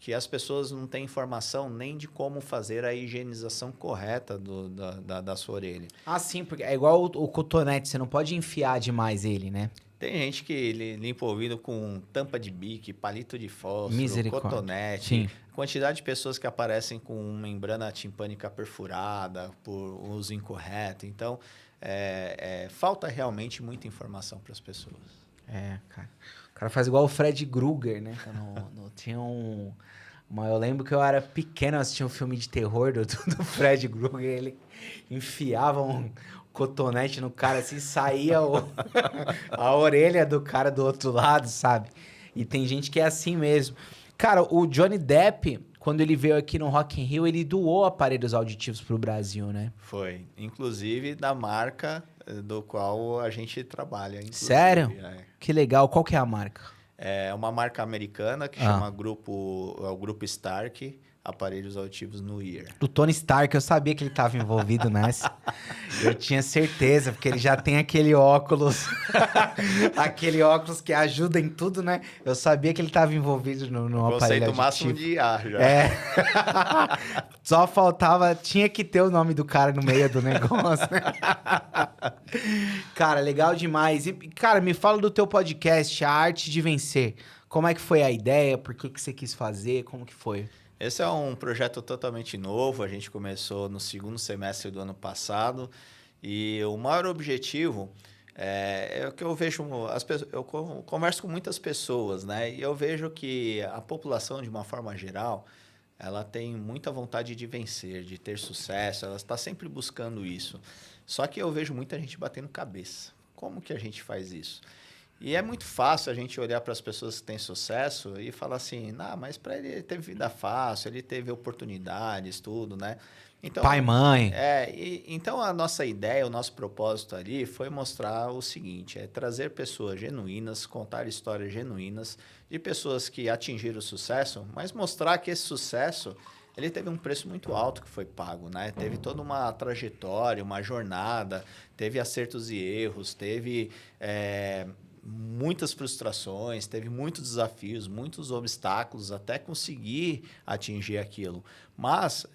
que as pessoas não têm informação nem de como fazer a higienização correta da sua orelha. Ah, sim, porque é igual o cotonete, você não pode enfiar demais ele, né? Tem gente que limpa o ouvido com tampa de bique, palito de fósforo, Misericórdia. cotonete. Sim. Quantidade de pessoas que aparecem com membrana timpânica perfurada por uso incorreto. Então, falta realmente muita informação para as pessoas. Cara. O cara faz igual o Fred Krueger, né? Tinha eu lembro que eu era pequeno, eu assistia um filme de terror do Fred Krueger, ele enfiava um cotonete no cara, assim, saía a orelha do cara do outro lado, sabe? E tem gente que é assim mesmo. Cara, o Johnny Depp, quando ele veio aqui no Rock in Rio, ele doou aparelhos auditivos pro Brasil, né? Foi. Inclusive da marca do qual a gente trabalha. Sério? Que legal. Qual que é a marca? É uma marca americana que chama o Grupo Stark, aparelhos auditivos no ear. Do Tony Stark, eu sabia que ele estava envolvido nessa. Eu tinha certeza, porque ele já tem aquele óculos, aquele óculos que ajuda em tudo, né? Eu sabia que ele estava envolvido no aparelho auditivo. Conceito máximo de IA já. Só faltava, tinha que ter o nome do cara no meio do negócio, né? Cara, legal demais. E, cara, me fala do teu podcast, A Arte de Vencer. Como é que foi a ideia? Por que você quis fazer? Como que foi? Esse é um projeto totalmente novo, a gente começou no segundo semestre do ano passado e o maior objetivo é o que eu vejo, eu converso com muitas pessoas, né? E eu vejo que a população, de uma forma geral, ela tem muita vontade de vencer, de ter sucesso, ela está sempre buscando isso. Só que eu vejo muita gente batendo cabeça. Como que a gente faz isso? E é muito fácil a gente olhar para as pessoas que têm sucesso e falar assim, mas para ele teve vida fácil, ele teve oportunidades, tudo, né? Então, pai, mãe. Então a nossa ideia, o nosso propósito ali foi mostrar o seguinte, trazer pessoas genuínas, contar histórias genuínas de pessoas que atingiram o sucesso, mas mostrar que esse sucesso, ele teve um preço muito alto que foi pago, né? Teve toda uma trajetória, uma jornada, teve acertos e erros, teve muitas frustrações, teve muitos desafios, muitos obstáculos até conseguir atingir aquilo. Mas,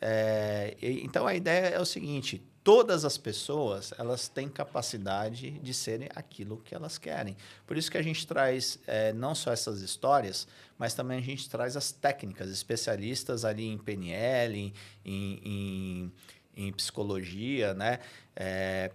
então a ideia é o seguinte, todas as pessoas, elas têm capacidade de serem aquilo que elas querem. Por isso que a gente traz não só essas histórias, mas também a gente traz as técnicas, especialistas ali em PNL, em psicologia, né?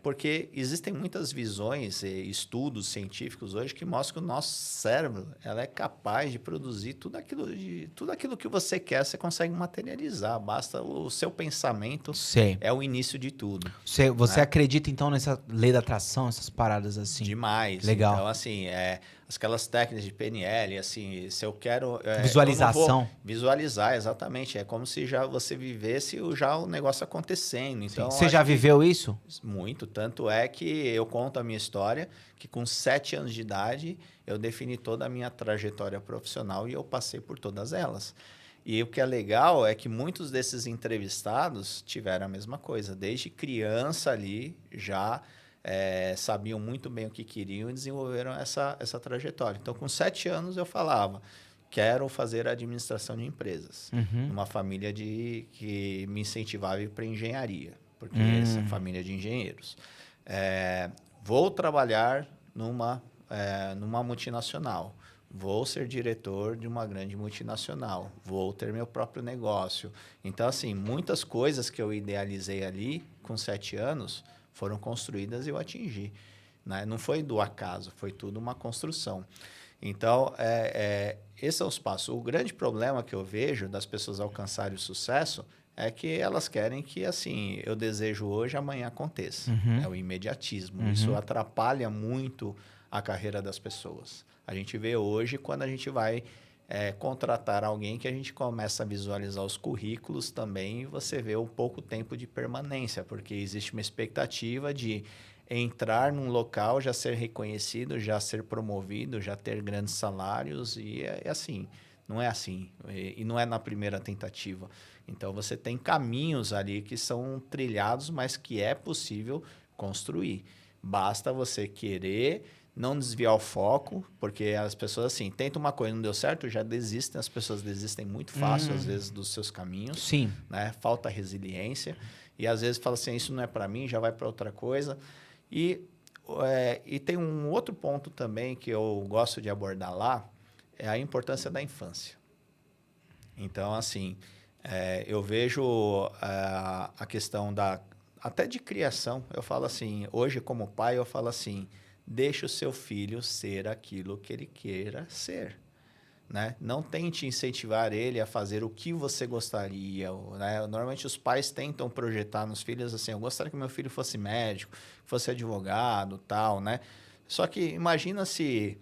Porque existem muitas visões e estudos científicos hoje que mostram que o nosso cérebro ela é capaz de produzir tudo aquilo que você quer, você consegue materializar. Basta o seu pensamento é o início de tudo. Você acredita, então, nessa lei da atração, essas paradas assim? Demais. Legal. Então, assim, aquelas técnicas de PNL, assim, se eu quero... Visualização. Visualizar, exatamente. É como se já você vivesse já o negócio acontecendo. Então, você já viveu isso? Muito. Tanto é que eu conto a minha história, que com 7 anos de idade, eu defini toda a minha trajetória profissional e eu passei por todas elas. E o que é legal é que muitos desses entrevistados tiveram a mesma coisa. Desde criança ali, já... sabiam muito bem o que queriam e desenvolveram essa trajetória. Então, com 7 anos, eu falava, quero fazer administração de empresas. Numa família que me incentivava a ir para engenharia, porque essa família de engenheiros. Vou trabalhar numa multinacional. Vou ser diretor de uma grande multinacional. Vou ter meu próprio negócio. Então, assim, muitas coisas que eu idealizei ali, com 7 anos... foram construídas e eu atingi. Né? Não foi do acaso, foi tudo uma construção. Então, esse é os passos. O grande problema que eu vejo das pessoas alcançarem o sucesso é que elas querem que, assim, eu desejo hoje, amanhã aconteça. É o imediatismo. Isso atrapalha muito a carreira das pessoas. A gente vê hoje, quando a gente vai contratar alguém, que a gente começa a visualizar os currículos também, e você vê o pouco tempo de permanência, porque existe uma expectativa de entrar num local, já ser reconhecido, já ser promovido, já ter grandes salários, e assim, não é assim, e não é na primeira tentativa. Então, você tem caminhos ali que são trilhados, mas que é possível construir. Basta você querer, não desviar o foco, porque as pessoas, assim, tentam uma coisa, não deu certo, já desistem, as pessoas desistem muito fácil, às vezes, dos seus caminhos. Sim. Né? Falta resiliência. E, às vezes, fala assim, isso não é para mim, já vai para outra coisa. E tem um outro ponto também que eu gosto de abordar lá, é a importância da infância. Então, assim, eu vejo a questão até de criação. Eu falo assim, hoje como pai, eu falo assim, deixa o seu filho ser aquilo que ele queira ser. Né? Não tente incentivar ele a fazer o que você gostaria. Né? Normalmente os pais tentam projetar nos filhos assim, eu gostaria que meu filho fosse médico, fosse advogado, tal, né? Só que imagina se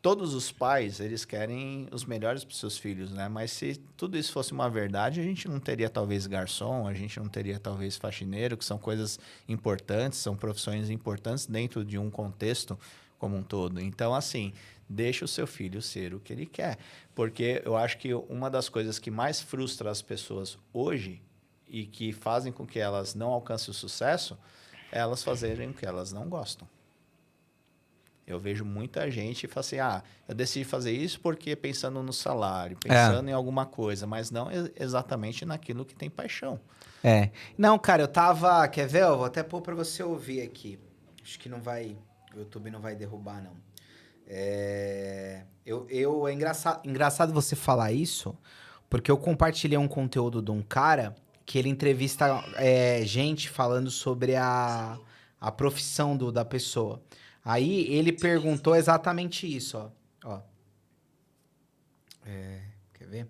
todos os pais, eles querem os melhores para os seus filhos, né? Mas se tudo isso fosse uma verdade, a gente não teria talvez garçom, a gente não teria talvez faxineiro, que são coisas importantes, são profissões importantes dentro de um contexto como um todo. Então, assim, deixa o seu filho ser o que ele quer. Porque eu acho que uma das coisas que mais frustra as pessoas hoje e que fazem com que elas não alcancem o sucesso é elas fazerem o que elas não gostam. Eu vejo muita gente e fala assim, eu decidi fazer isso porque pensando no salário, pensando em alguma coisa, mas não exatamente naquilo que tem paixão. Não, cara, eu tava... Quer ver? Eu vou até pôr pra você ouvir aqui. Acho que não vai... O YouTube não vai derrubar, não. É engraçado você falar isso, porque eu compartilhei um conteúdo de um cara que ele entrevista gente falando sobre a profissão da pessoa. Aí ele perguntou exatamente isso, ó. Quer ver?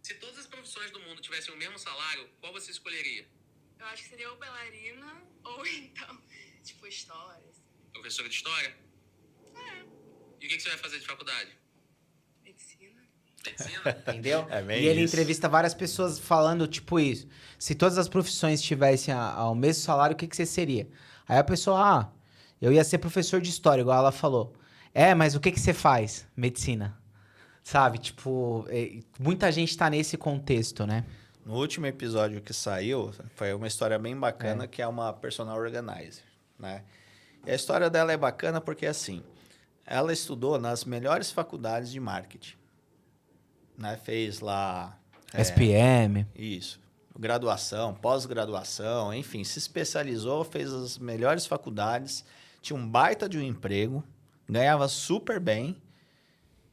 Se todas as profissões do mundo tivessem o mesmo salário, qual você escolheria? Eu acho que seria ou bailarina ou então, tipo, história. Assim. Professora de história? E o que você vai fazer de faculdade? Medicina. Medicina? Entendeu? bem E ele isso. entrevista várias pessoas falando, tipo, isso. Se todas as profissões tivessem o mesmo salário, o que você seria? Aí a pessoa, eu ia ser professor de história, igual ela falou. Mas o que você faz? Medicina. Sabe? Tipo, muita gente tá nesse contexto, né? No último episódio que saiu, foi uma história bem bacana, que é uma personal organizer, né? E a história dela é bacana porque, assim, ela estudou nas melhores faculdades de marketing, né? Fez lá... SPM. Isso. Graduação, pós-graduação, enfim, se especializou, fez as melhores faculdades, tinha um baita de um emprego, ganhava super bem,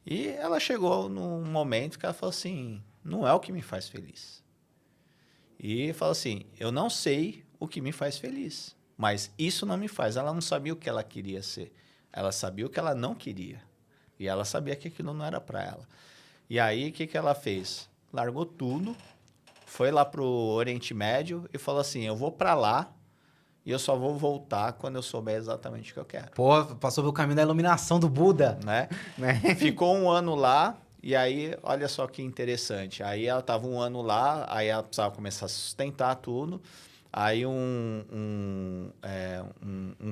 e ela chegou num momento que ela falou assim, não é o que me faz feliz. E falou assim, eu não sei o que me faz feliz, mas isso não me faz. Ela não sabia o que ela queria ser. Ela sabia o que ela não queria. E ela sabia que aquilo não era para ela. E aí, o que ela fez? Largou tudo, foi lá pro Oriente Médio e falou assim, eu vou para lá e eu só vou voltar quando eu souber exatamente o que eu quero. Pô, passou pelo caminho da iluminação do Buda. Né? Né? Ficou um ano lá. E aí, olha só que interessante. Aí ela estava um ano lá, aí ela precisava começar a sustentar tudo. Aí um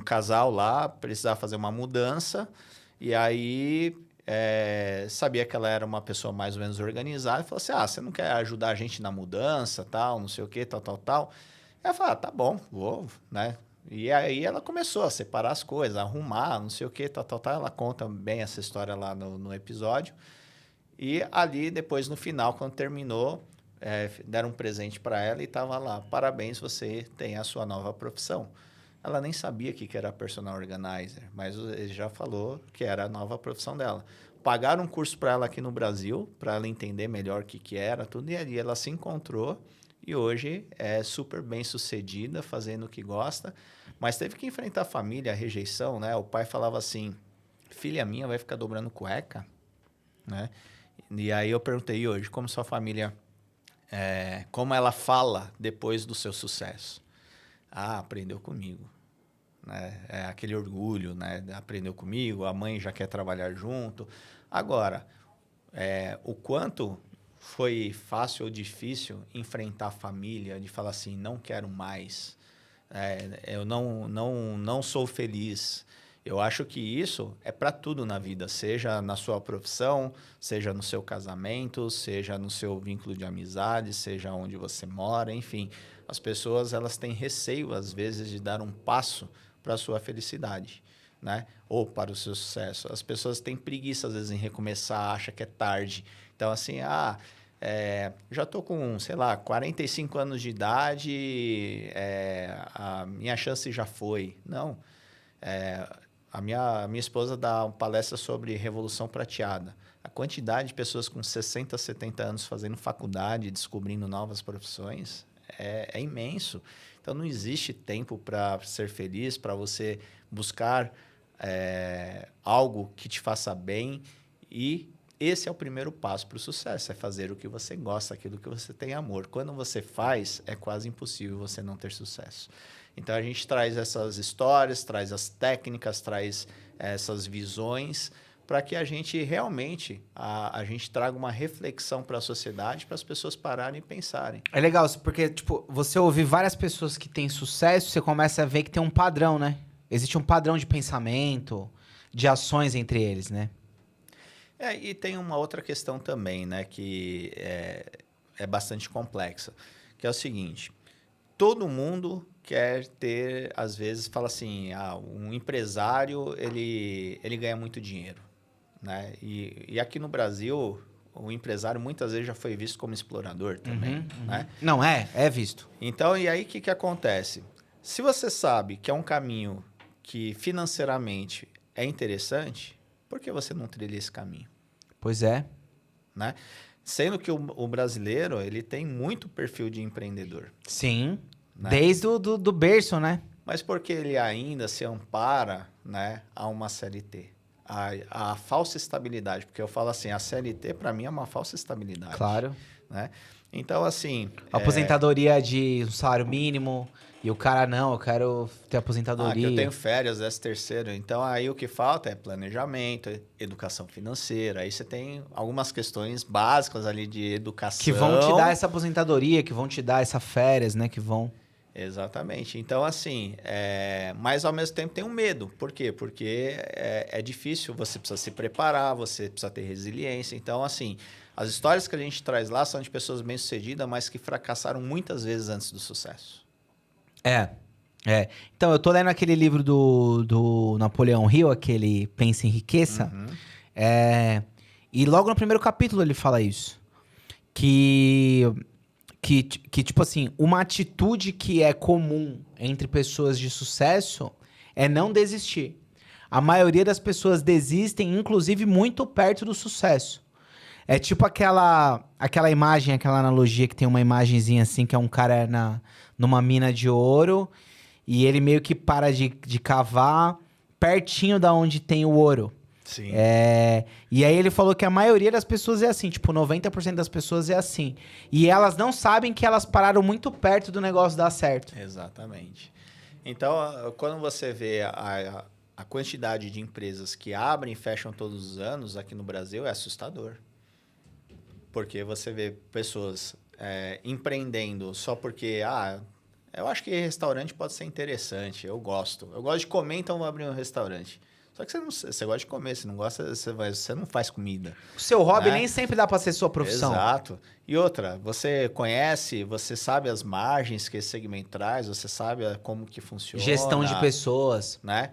casal lá precisava fazer uma mudança. E aí sabia que ela era uma pessoa mais ou menos organizada. E falou assim, você não quer ajudar a gente na mudança, tal, não sei o quê, tal. Ela falou, tá bom, vou, né? E aí ela começou a separar as coisas, arrumar, não sei o quê, tal. Ela conta bem essa história lá no episódio. E ali, depois, no final, quando terminou, deram um presente para ela e estava lá, parabéns, você tem a sua nova profissão. Ela nem sabia o que era personal organizer, mas ele já falou que era a nova profissão dela. Pagaram um curso para ela aqui no Brasil, para ela entender melhor o que era, tudo, e ali ela se encontrou e hoje é super bem sucedida, fazendo o que gosta, mas teve que enfrentar a família, a rejeição, né? O pai falava assim, filha minha vai ficar dobrando cueca, né? E aí eu perguntei hoje, como sua família, como ela fala depois do seu sucesso? Aprendeu comigo. Né? Aquele orgulho, né? Aprendeu comigo, a mãe já quer trabalhar junto. Agora, o quanto foi fácil ou difícil enfrentar a família, de falar assim, não quero mais, eu não sou feliz. Eu acho que isso é para tudo na vida, seja na sua profissão, seja no seu casamento, seja no seu vínculo de amizade, seja onde você mora, enfim. As pessoas elas têm receio, às vezes, de dar um passo para a sua felicidade, né? Ou para o seu sucesso. As pessoas têm preguiça, às vezes, em recomeçar, acham que é tarde. Então, assim, já estou com, sei lá, 45 anos de idade, a minha chance já foi. Não. A minha esposa dá uma palestra sobre Revolução Prateada. A quantidade de pessoas com 60, 70 anos fazendo faculdade, descobrindo novas profissões, é imenso. Então, não existe tempo para ser feliz, para você buscar algo que te faça bem. E esse é o primeiro passo para o sucesso, é fazer o que você gosta, aquilo que você tem amor. Quando você faz, é quase impossível você não ter sucesso. Então, a gente traz essas histórias, traz as técnicas, traz essas visões para que a gente realmente a gente traga uma reflexão para a sociedade, para as pessoas pararem e pensarem. É legal, porque, tipo, você ouvir várias pessoas que têm sucesso, você começa a ver que tem um padrão, né? Existe um padrão de pensamento, de ações entre eles, né? E tem uma outra questão também, né? Que é bastante complexa, que é o seguinte. Todo mundo quer ter, às vezes, fala assim, um empresário, ele ganha muito dinheiro, né? E aqui no Brasil, o empresário muitas vezes já foi visto como explorador também, né? Não, é visto. Então, e aí o que acontece? Se você sabe que é um caminho que financeiramente é interessante, por que você não trilha esse caminho? Pois é. Né? Sendo que o brasileiro, ele tem muito perfil de empreendedor. Sim. Né? Desde do berço, né? Mas porque ele ainda se ampara, né, a uma CLT. A falsa estabilidade. Porque eu falo assim, a CLT para mim é uma falsa estabilidade. Claro. Né? Então, assim... Aposentadoria de um salário mínimo... E o cara, não, eu quero ter aposentadoria. Que eu tenho férias, 13º. Então, aí o que falta é planejamento, educação financeira. Aí você tem algumas questões básicas ali de educação. Que vão te dar essa aposentadoria, que vão te dar essa férias, né? Que vão... Exatamente. Então, assim, mas ao mesmo tempo tem um medo. Por quê? Porque é difícil, você precisa se preparar, você precisa ter resiliência. Então, assim, as histórias que a gente traz lá são de pessoas bem-sucedidas, mas que fracassaram muitas vezes antes do sucesso. Então, eu tô lendo aquele livro do Napoleão Hill, aquele Pensa em Riqueza. E logo no primeiro capítulo ele fala isso. Que, tipo assim, uma atitude que é comum entre pessoas de sucesso é não desistir. A maioria das pessoas desistem, inclusive, muito perto do sucesso. É tipo aquela imagem, aquela analogia que tem uma imagenzinha assim, que é um cara numa mina de ouro e ele meio que para de cavar pertinho da onde tem o ouro. Sim. E aí ele falou que a maioria das pessoas é assim, tipo, 90% das pessoas é assim. E elas não sabem que elas pararam muito perto do negócio dar certo. Exatamente. Então, quando você vê a quantidade de empresas que abrem e fecham todos os anos aqui no Brasil, é assustador. Porque você vê pessoas empreendendo só porque... eu acho que restaurante pode ser interessante, eu gosto. Eu gosto de comer, então vou abrir um restaurante. Só que você gosta de comer, você não gosta, você não faz comida. O seu hobby né? nem sempre dá pra ser sua profissão. Exato. E outra, você conhece, você sabe as margens que esse segmento traz, você sabe como que funciona. Gestão de pessoas. Né?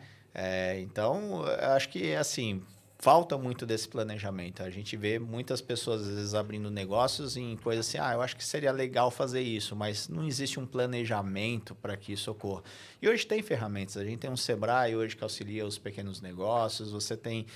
Então, eu acho que, assim, falta muito desse planejamento. A gente vê muitas pessoas, às vezes, abrindo negócios em coisas assim, eu acho que seria legal fazer isso, mas não existe um planejamento para que isso ocorra. E hoje tem ferramentas. A gente tem um Sebrae hoje que auxilia os pequenos negócios, você tem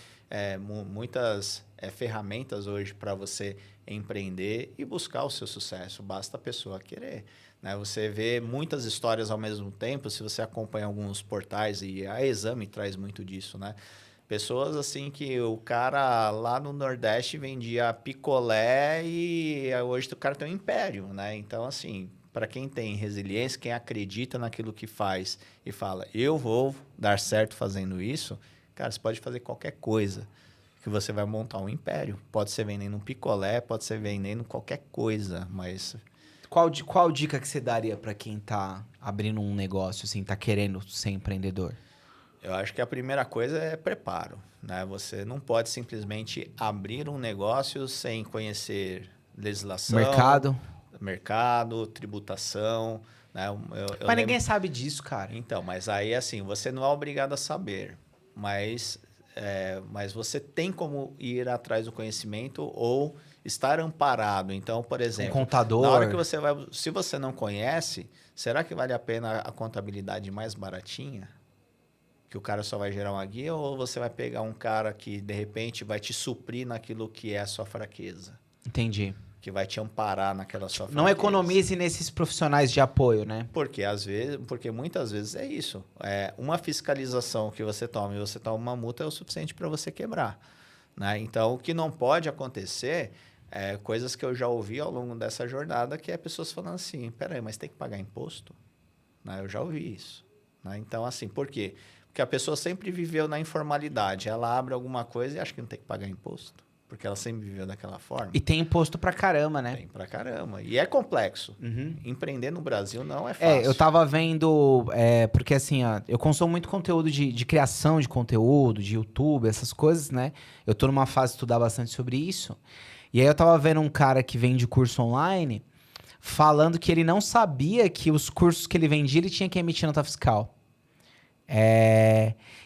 muitas ferramentas hoje para você empreender e buscar o seu sucesso. Basta a pessoa querer. Né? Você vê muitas histórias ao mesmo tempo, se você acompanha alguns portais, e a Exame traz muito disso, né? Pessoas assim que o cara lá no Nordeste vendia picolé e hoje o cara tem um império, né? Então, assim, para quem tem resiliência, quem acredita naquilo que faz e fala, eu vou dar certo fazendo isso, cara, você pode fazer qualquer coisa que você vai montar um império. Pode ser vendendo um picolé, pode ser vendendo qualquer coisa, mas... Qual dica que você daria para quem tá abrindo um negócio, assim, tá querendo ser empreendedor? Eu acho que a primeira coisa é preparo, né? Você não pode simplesmente abrir um negócio sem conhecer legislação, mercado, tributação, né? Mas ninguém sabe disso, cara. Então, mas aí assim, você não é obrigado a saber, mas você tem como ir atrás do conhecimento ou estar amparado. Então, por exemplo, contador. na hora que você vai, se você não conhece, será que vale a pena a contabilidade mais baratinha? Que o cara só vai gerar uma guia, ou você vai pegar um cara que, de repente, vai te suprir naquilo que é a sua fraqueza? Entendi. Que vai te amparar naquela sua fraqueza. Não economize nesses profissionais de apoio, né? Porque muitas vezes é isso. Uma fiscalização que você toma e você toma uma multa é o suficiente para você quebrar, né? Então, o que não pode acontecer é coisas que eu já ouvi ao longo dessa jornada, que é pessoas falando assim, peraí, mas tem que pagar imposto? Né? Eu já ouvi isso. Né? Então, assim, por quê? Porque a pessoa sempre viveu na informalidade. Ela abre alguma coisa e acha que não tem que pagar imposto. Porque ela sempre viveu daquela forma. E tem imposto pra caramba, né? Tem pra caramba. E é complexo. Uhum. Empreender no Brasil não é fácil. Eu tava vendo... porque assim, ó, eu consumo muito conteúdo de criação de conteúdo, de YouTube, essas coisas, né? Eu tô numa fase de estudar bastante sobre isso. E aí eu tava vendo um cara que vende curso online falando que ele não sabia que os cursos que ele vendia, ele tinha que emitir nota fiscal.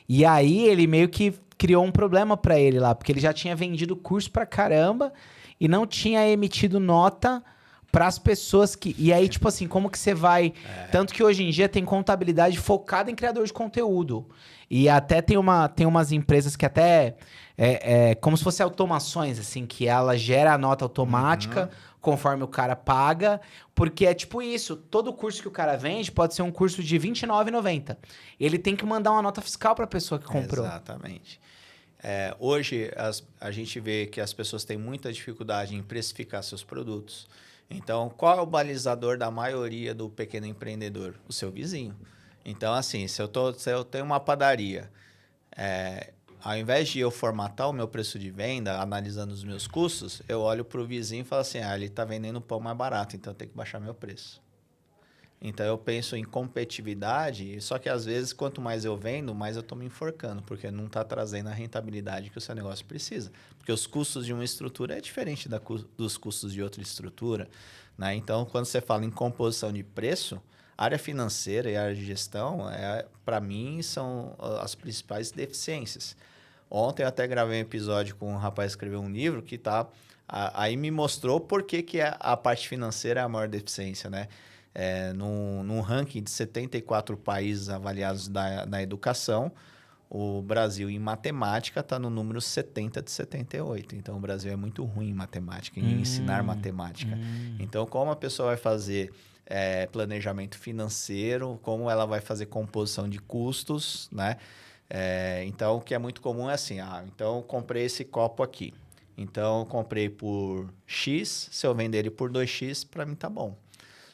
E aí ele meio que criou um problema pra ele lá, porque ele já tinha vendido curso pra caramba e não tinha emitido nota pras pessoas que... E aí, tipo assim, como que você vai... Tanto que hoje em dia tem contabilidade focada em criador de conteúdo. E até tem umas empresas que até... como se fossem automações, assim, que ela gera a nota automática conforme o cara paga, porque é tipo isso, todo curso que o cara vende pode ser um curso de R$ 29,90. Ele tem que mandar uma nota fiscal para a pessoa que comprou. Exatamente. Hoje, a gente vê que as pessoas têm muita dificuldade em precificar seus produtos. Então, qual é o balizador da maioria do pequeno empreendedor? O seu vizinho. Então, assim, se eu tenho uma padaria... ao invés de eu formatar o meu preço de venda, analisando os meus custos, eu olho para o vizinho e falo assim, ele está vendendo pão mais barato, então eu tenho que baixar meu preço. Então, eu penso em competitividade, só que às vezes, quanto mais eu vendo, mais eu estou me enforcando, porque não está trazendo a rentabilidade que o seu negócio precisa. Porque os custos de uma estrutura é diferente dos custos de outra estrutura, né? Então, quando você fala em composição de preço, a área financeira e a área de gestão, para mim, são as principais deficiências. Ontem eu até gravei um episódio com um rapaz que escreveu um livro que aí me mostrou por que a parte financeira é a maior deficiência, né? Num ranking de 74 países avaliados na educação, o Brasil em matemática está no número 70 de 78. Então, o Brasil é muito ruim em matemática, em ensinar matemática. Então, como a pessoa vai fazer... planejamento financeiro, como ela vai fazer composição de custos, né? Então, o que é muito comum é assim, então eu comprei esse copo aqui. Então, eu comprei por X, se eu vender ele por 2X, para mim tá bom.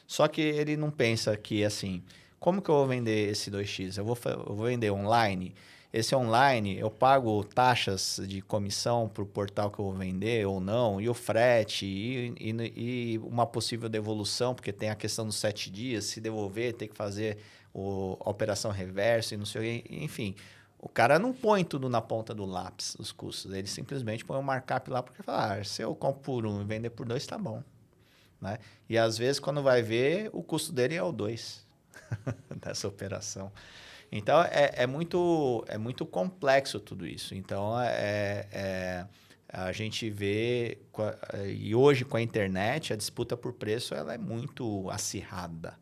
Só que ele não pensa que, assim, como que eu vou vender esse 2X? Eu vou vender online? Esse online, eu pago taxas de comissão para o portal que eu vou vender ou não, e o frete, e uma possível devolução, porque tem a questão dos 7 dias, se devolver, tem que fazer a operação reversa e não sei o que. Enfim, o cara não põe tudo na ponta do lápis, os custos. Ele simplesmente põe um markup lá, porque fala, se eu compro por 1 e vender por 2, tá bom. Né? E às vezes, quando vai ver, o custo dele é o 2 dessa operação. Então, é muito complexo tudo isso. Então, a gente vê... E hoje, com a internet, a disputa por preço ela é muito acirrada.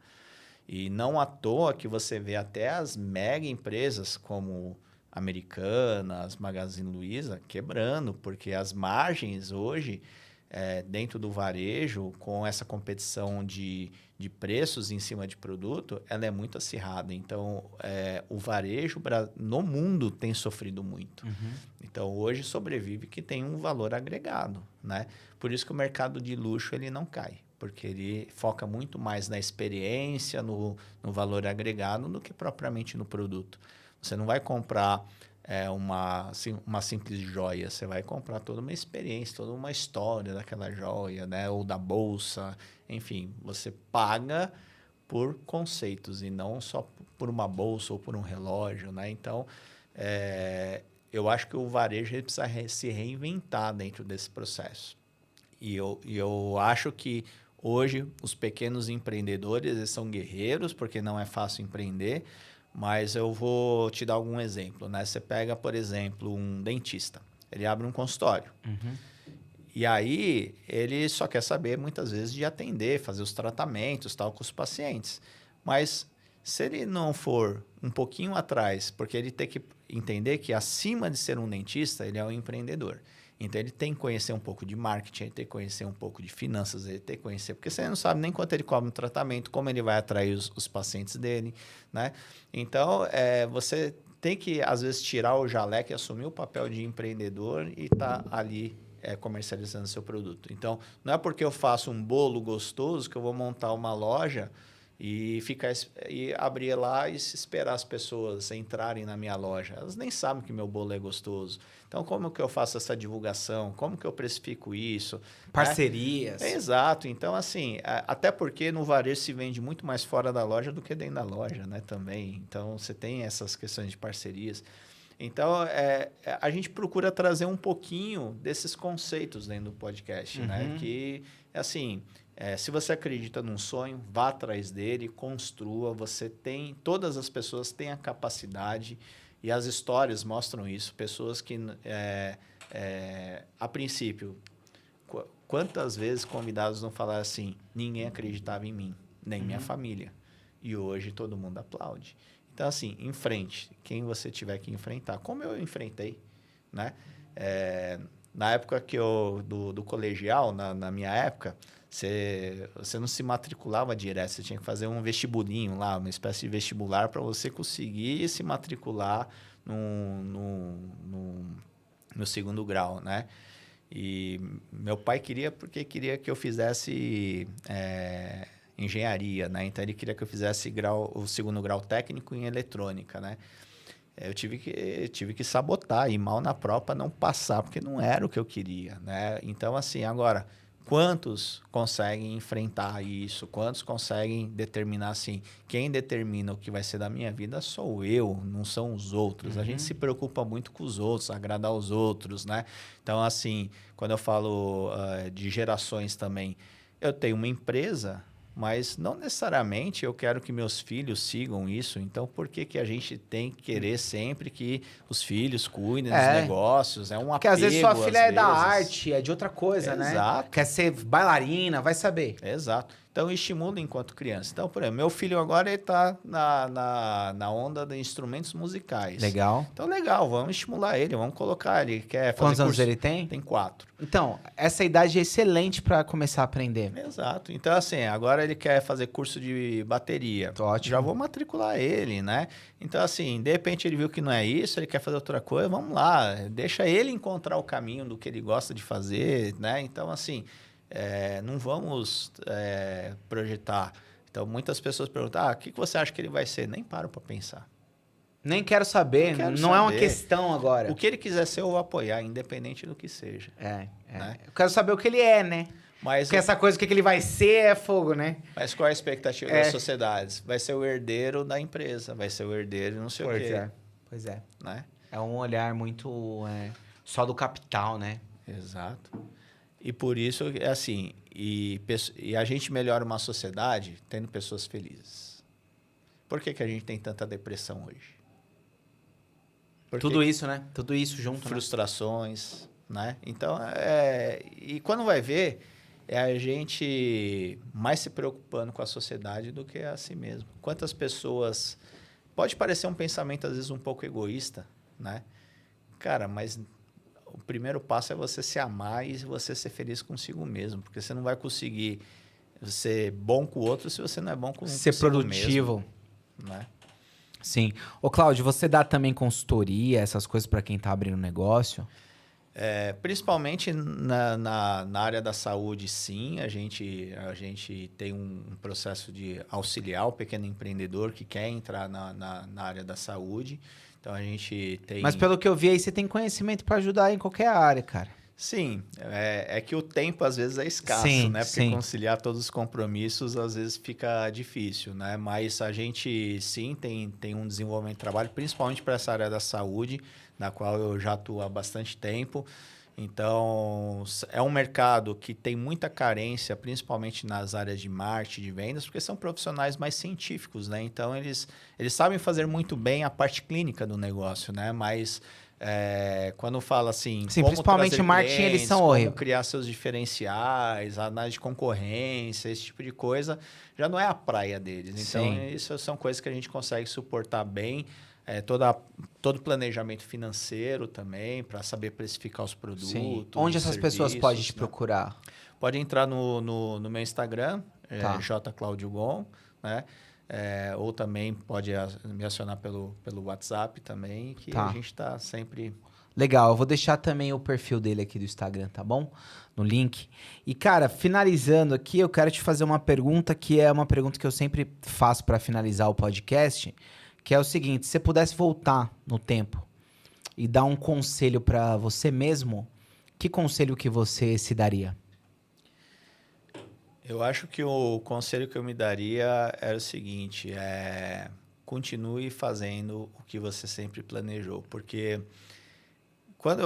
E não à toa que você vê até as mega empresas como Americanas, Magazine Luiza, quebrando, porque as margens hoje... dentro do varejo, com essa competição de preços em cima de produto, ela é muito acirrada. Então, o varejo no mundo tem sofrido muito. Então, hoje sobrevive que tem um valor agregado, né? Por isso que o mercado de luxo ele não cai, porque ele foca muito mais na experiência, no valor agregado, do que propriamente no produto. Você não vai comprar... uma simples joia, você vai comprar toda uma experiência, toda uma história daquela joia, né? Ou da bolsa, enfim, você paga por conceitos e não só por uma bolsa ou por um relógio, né? Então, eu acho que o varejo ele precisa se reinventar dentro desse processo. E eu acho que hoje os pequenos empreendedores eles são guerreiros, porque não é fácil empreender, mas eu vou te dar algum exemplo, né? Você pega, por exemplo, um dentista. Ele abre um consultório. Uhum. E aí, ele só quer saber, muitas vezes, de atender, fazer os tratamentos, tal, com os pacientes. Mas, se ele não for um pouquinho atrás, porque ele tem que entender que, acima de ser um dentista, ele é um empreendedor. Então, ele tem que conhecer um pouco de marketing, ele tem que conhecer um pouco de finanças, ele tem que conhecer... Porque você não sabe nem quanto ele cobra no tratamento, como ele vai atrair os pacientes dele, né? Então, você tem que, às vezes, tirar o jaleco e assumir o papel de empreendedor e estar ali comercializando seu produto. Então, não é porque eu faço um bolo gostoso que eu vou montar uma loja e abrir lá e esperar as pessoas entrarem na minha loja. Elas nem sabem que meu bolo é gostoso. Então, como que eu faço essa divulgação? Como que eu precifico isso? Parcerias. Exato. Então, assim, até porque no varejo se vende muito mais fora da loja do que dentro da loja, né? Também. Então, você tem essas questões de parcerias. Então, a gente procura trazer um pouquinho desses conceitos dentro do podcast, né? Que, assim, se você acredita num sonho, vá atrás dele, construa. Todas as pessoas têm a capacidade e as histórias mostram isso. Pessoas que, a princípio, quantas vezes convidados não falaram assim, ninguém acreditava em mim, nem minha família. E hoje todo mundo aplaude. Então, assim, enfrente quem você tiver que enfrentar. Como eu enfrentei, né? Na época do colegial, na minha época, você não se matriculava direto. Você tinha que fazer um vestibulinho lá, uma espécie de vestibular para você conseguir se matricular no segundo grau, né? E meu pai porque queria que eu fizesse... engenharia, né? Então, ele queria que eu fizesse o segundo grau técnico em eletrônica, né? Eu tive que sabotar, ir mal na prova para não passar, porque não era o que eu queria, né? Então, assim, agora, quantos conseguem enfrentar isso? Quantos conseguem determinar, assim, quem determina o que vai ser da minha vida sou eu, não são os outros. A gente se preocupa muito com os outros, agradar os outros, né? Então, assim, quando eu falo de gerações também, eu tenho uma empresa... Mas não necessariamente eu quero que meus filhos sigam isso. Então, por que a gente tem que querer sempre que os filhos cuidem dos negócios? É um apego, porque às vezes sua filha é da arte, é de outra coisa, né? Exato. Quer ser bailarina, vai saber. Exato. Então, estimula enquanto criança. Então, por exemplo, meu filho agora está na onda de instrumentos musicais. Legal. Então, legal. Vamos estimular ele, vamos colocar. Ele quer fazer Quantos anos curso? ele tem? Tem 4. Então, essa idade é excelente para começar a aprender. Exato. Então, assim, agora ele quer fazer curso de bateria. Ótimo. Já vou matricular ele, né? Então, assim, de repente ele viu que não é isso, ele quer fazer outra coisa, vamos lá. Deixa ele encontrar o caminho do que ele gosta de fazer, né? Então, assim, não vamos projetar. Então, muitas pessoas perguntam, o que você acha que ele vai ser? Nem paro para pensar. Nem quero saber, não é uma questão agora. O que ele quiser ser, eu vou apoiar, independente do que seja. Né? Eu quero saber o que ele é, né? Porque essa coisa, o que ele vai ser é fogo, né? Mas qual é a expectativa das sociedades? Vai ser o herdeiro da empresa, vai ser o herdeiro não sei o quê. Pois é. Né? É um olhar muito só do capital, né? Exato. E por isso, assim, e a gente melhora uma sociedade tendo pessoas felizes. Por que a gente tem tanta depressão hoje? Tudo isso, né? Tudo isso junto. Frustrações, né? Então, e quando vai ver, é a gente mais se preocupando com a sociedade do que a si mesmo. Quantas pessoas... Pode parecer um pensamento, às vezes, um pouco egoísta, né? Cara, mas o primeiro passo é você se amar e você ser feliz consigo mesmo. Porque você não vai conseguir ser bom com o outro se você não é bom com ser produtivo. Mesmo, né? Sim. Ô, Cláudio, você dá também consultoria, essas coisas para quem está abrindo negócio? Principalmente na área da saúde, sim. A gente tem um processo de auxiliar o pequeno empreendedor que quer entrar na área da saúde. Então, a gente tem... Mas pelo que eu vi aí, você tem conhecimento para ajudar em qualquer área, cara. Sim, é que o tempo às vezes é escasso, Sim, né? Porque sim. conciliar todos os compromissos às vezes fica difícil, né? Mas a gente sim tem um desenvolvimento de trabalho, principalmente para essa área da saúde, na qual eu já atuo há bastante tempo. Então, é um mercado que tem muita carência, principalmente nas áreas de marketing, de vendas, porque são profissionais mais científicos, né? Então, eles sabem fazer muito bem a parte clínica do negócio, né? Mas quando fala assim, Sim, como principalmente trazer marketing, eles clientes, são como horríveis. criar seus diferenciais, análise de concorrência, esse tipo de coisa, já não é a praia deles. Então, Sim. isso são coisas que a gente consegue suportar bem. Todo planejamento financeiro também, para saber precificar os produtos. Sim. Onde os essas pessoas podem te serviços, né? procurar? Pode entrar no meu Instagram, Tá. jclaudiogon, né? Ou também pode me acionar pelo WhatsApp também, que Tá. a gente está sempre... Legal, eu vou deixar também o perfil dele aqui do Instagram, tá bom? No link. E, cara, finalizando aqui, eu quero te fazer uma pergunta que é uma pergunta que eu sempre faço para finalizar o podcast, que é o seguinte: se você pudesse voltar no tempo e dar um conselho para você mesmo, que conselho que você se daria? Eu acho que o conselho que eu me daria era o seguinte, continue fazendo o que você sempre planejou, porque quando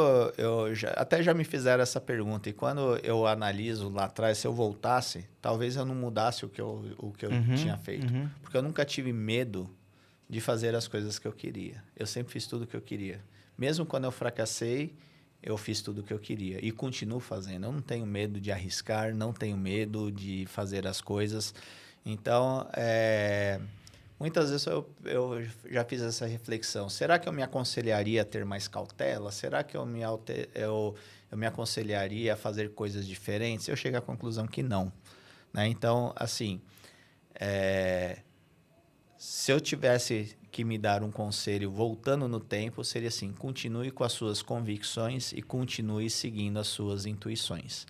até já me fizeram essa pergunta, e quando eu analiso lá atrás, se eu voltasse, talvez eu não mudasse o que eu tinha feito, porque eu nunca tive medo de fazer as coisas que eu queria. Eu sempre fiz tudo o que eu queria. Mesmo quando eu fracassei, eu fiz tudo o que eu queria e continuo fazendo. Eu não tenho medo de arriscar, não tenho medo de fazer as coisas. Então, muitas vezes eu já fiz essa reflexão. Será que eu me aconselharia a ter mais cautela? Será que eu me aconselharia a fazer coisas diferentes? Eu cheguei à conclusão que não, né? Então, assim, se eu tivesse que me dar um conselho voltando no tempo, seria assim: continue com as suas convicções e continue seguindo as suas intuições.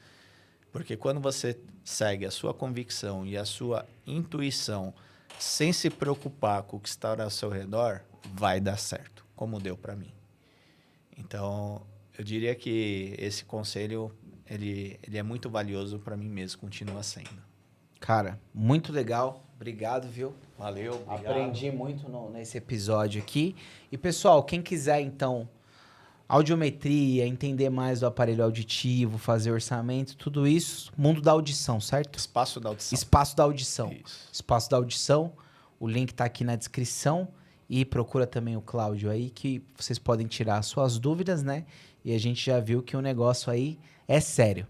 Porque quando você segue a sua convicção e a sua intuição sem se preocupar com o que está ao seu redor, vai dar certo, como deu para mim. Então, eu diria que esse conselho ele é muito valioso para mim mesmo, continua sendo. Cara, muito legal. Obrigado, viu? Valeu, obrigado. Aprendi muito nesse episódio aqui. E, pessoal, quem quiser, então, audiometria, entender mais do aparelho auditivo, fazer orçamento, tudo isso, mundo da audição, certo? Espaço da audição. Espaço da audição. Isso. Espaço da audição. O link tá aqui na descrição. E procura também o Cláudio aí, que vocês podem tirar suas dúvidas, né? E a gente já viu que o negócio aí é sério.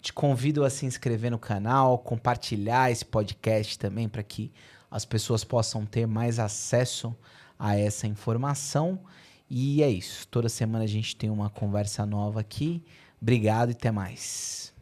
Te convido a se inscrever no canal, compartilhar esse podcast também para que as pessoas possam ter mais acesso a essa informação. E é isso. Toda semana a gente tem uma conversa nova aqui. Obrigado e até mais.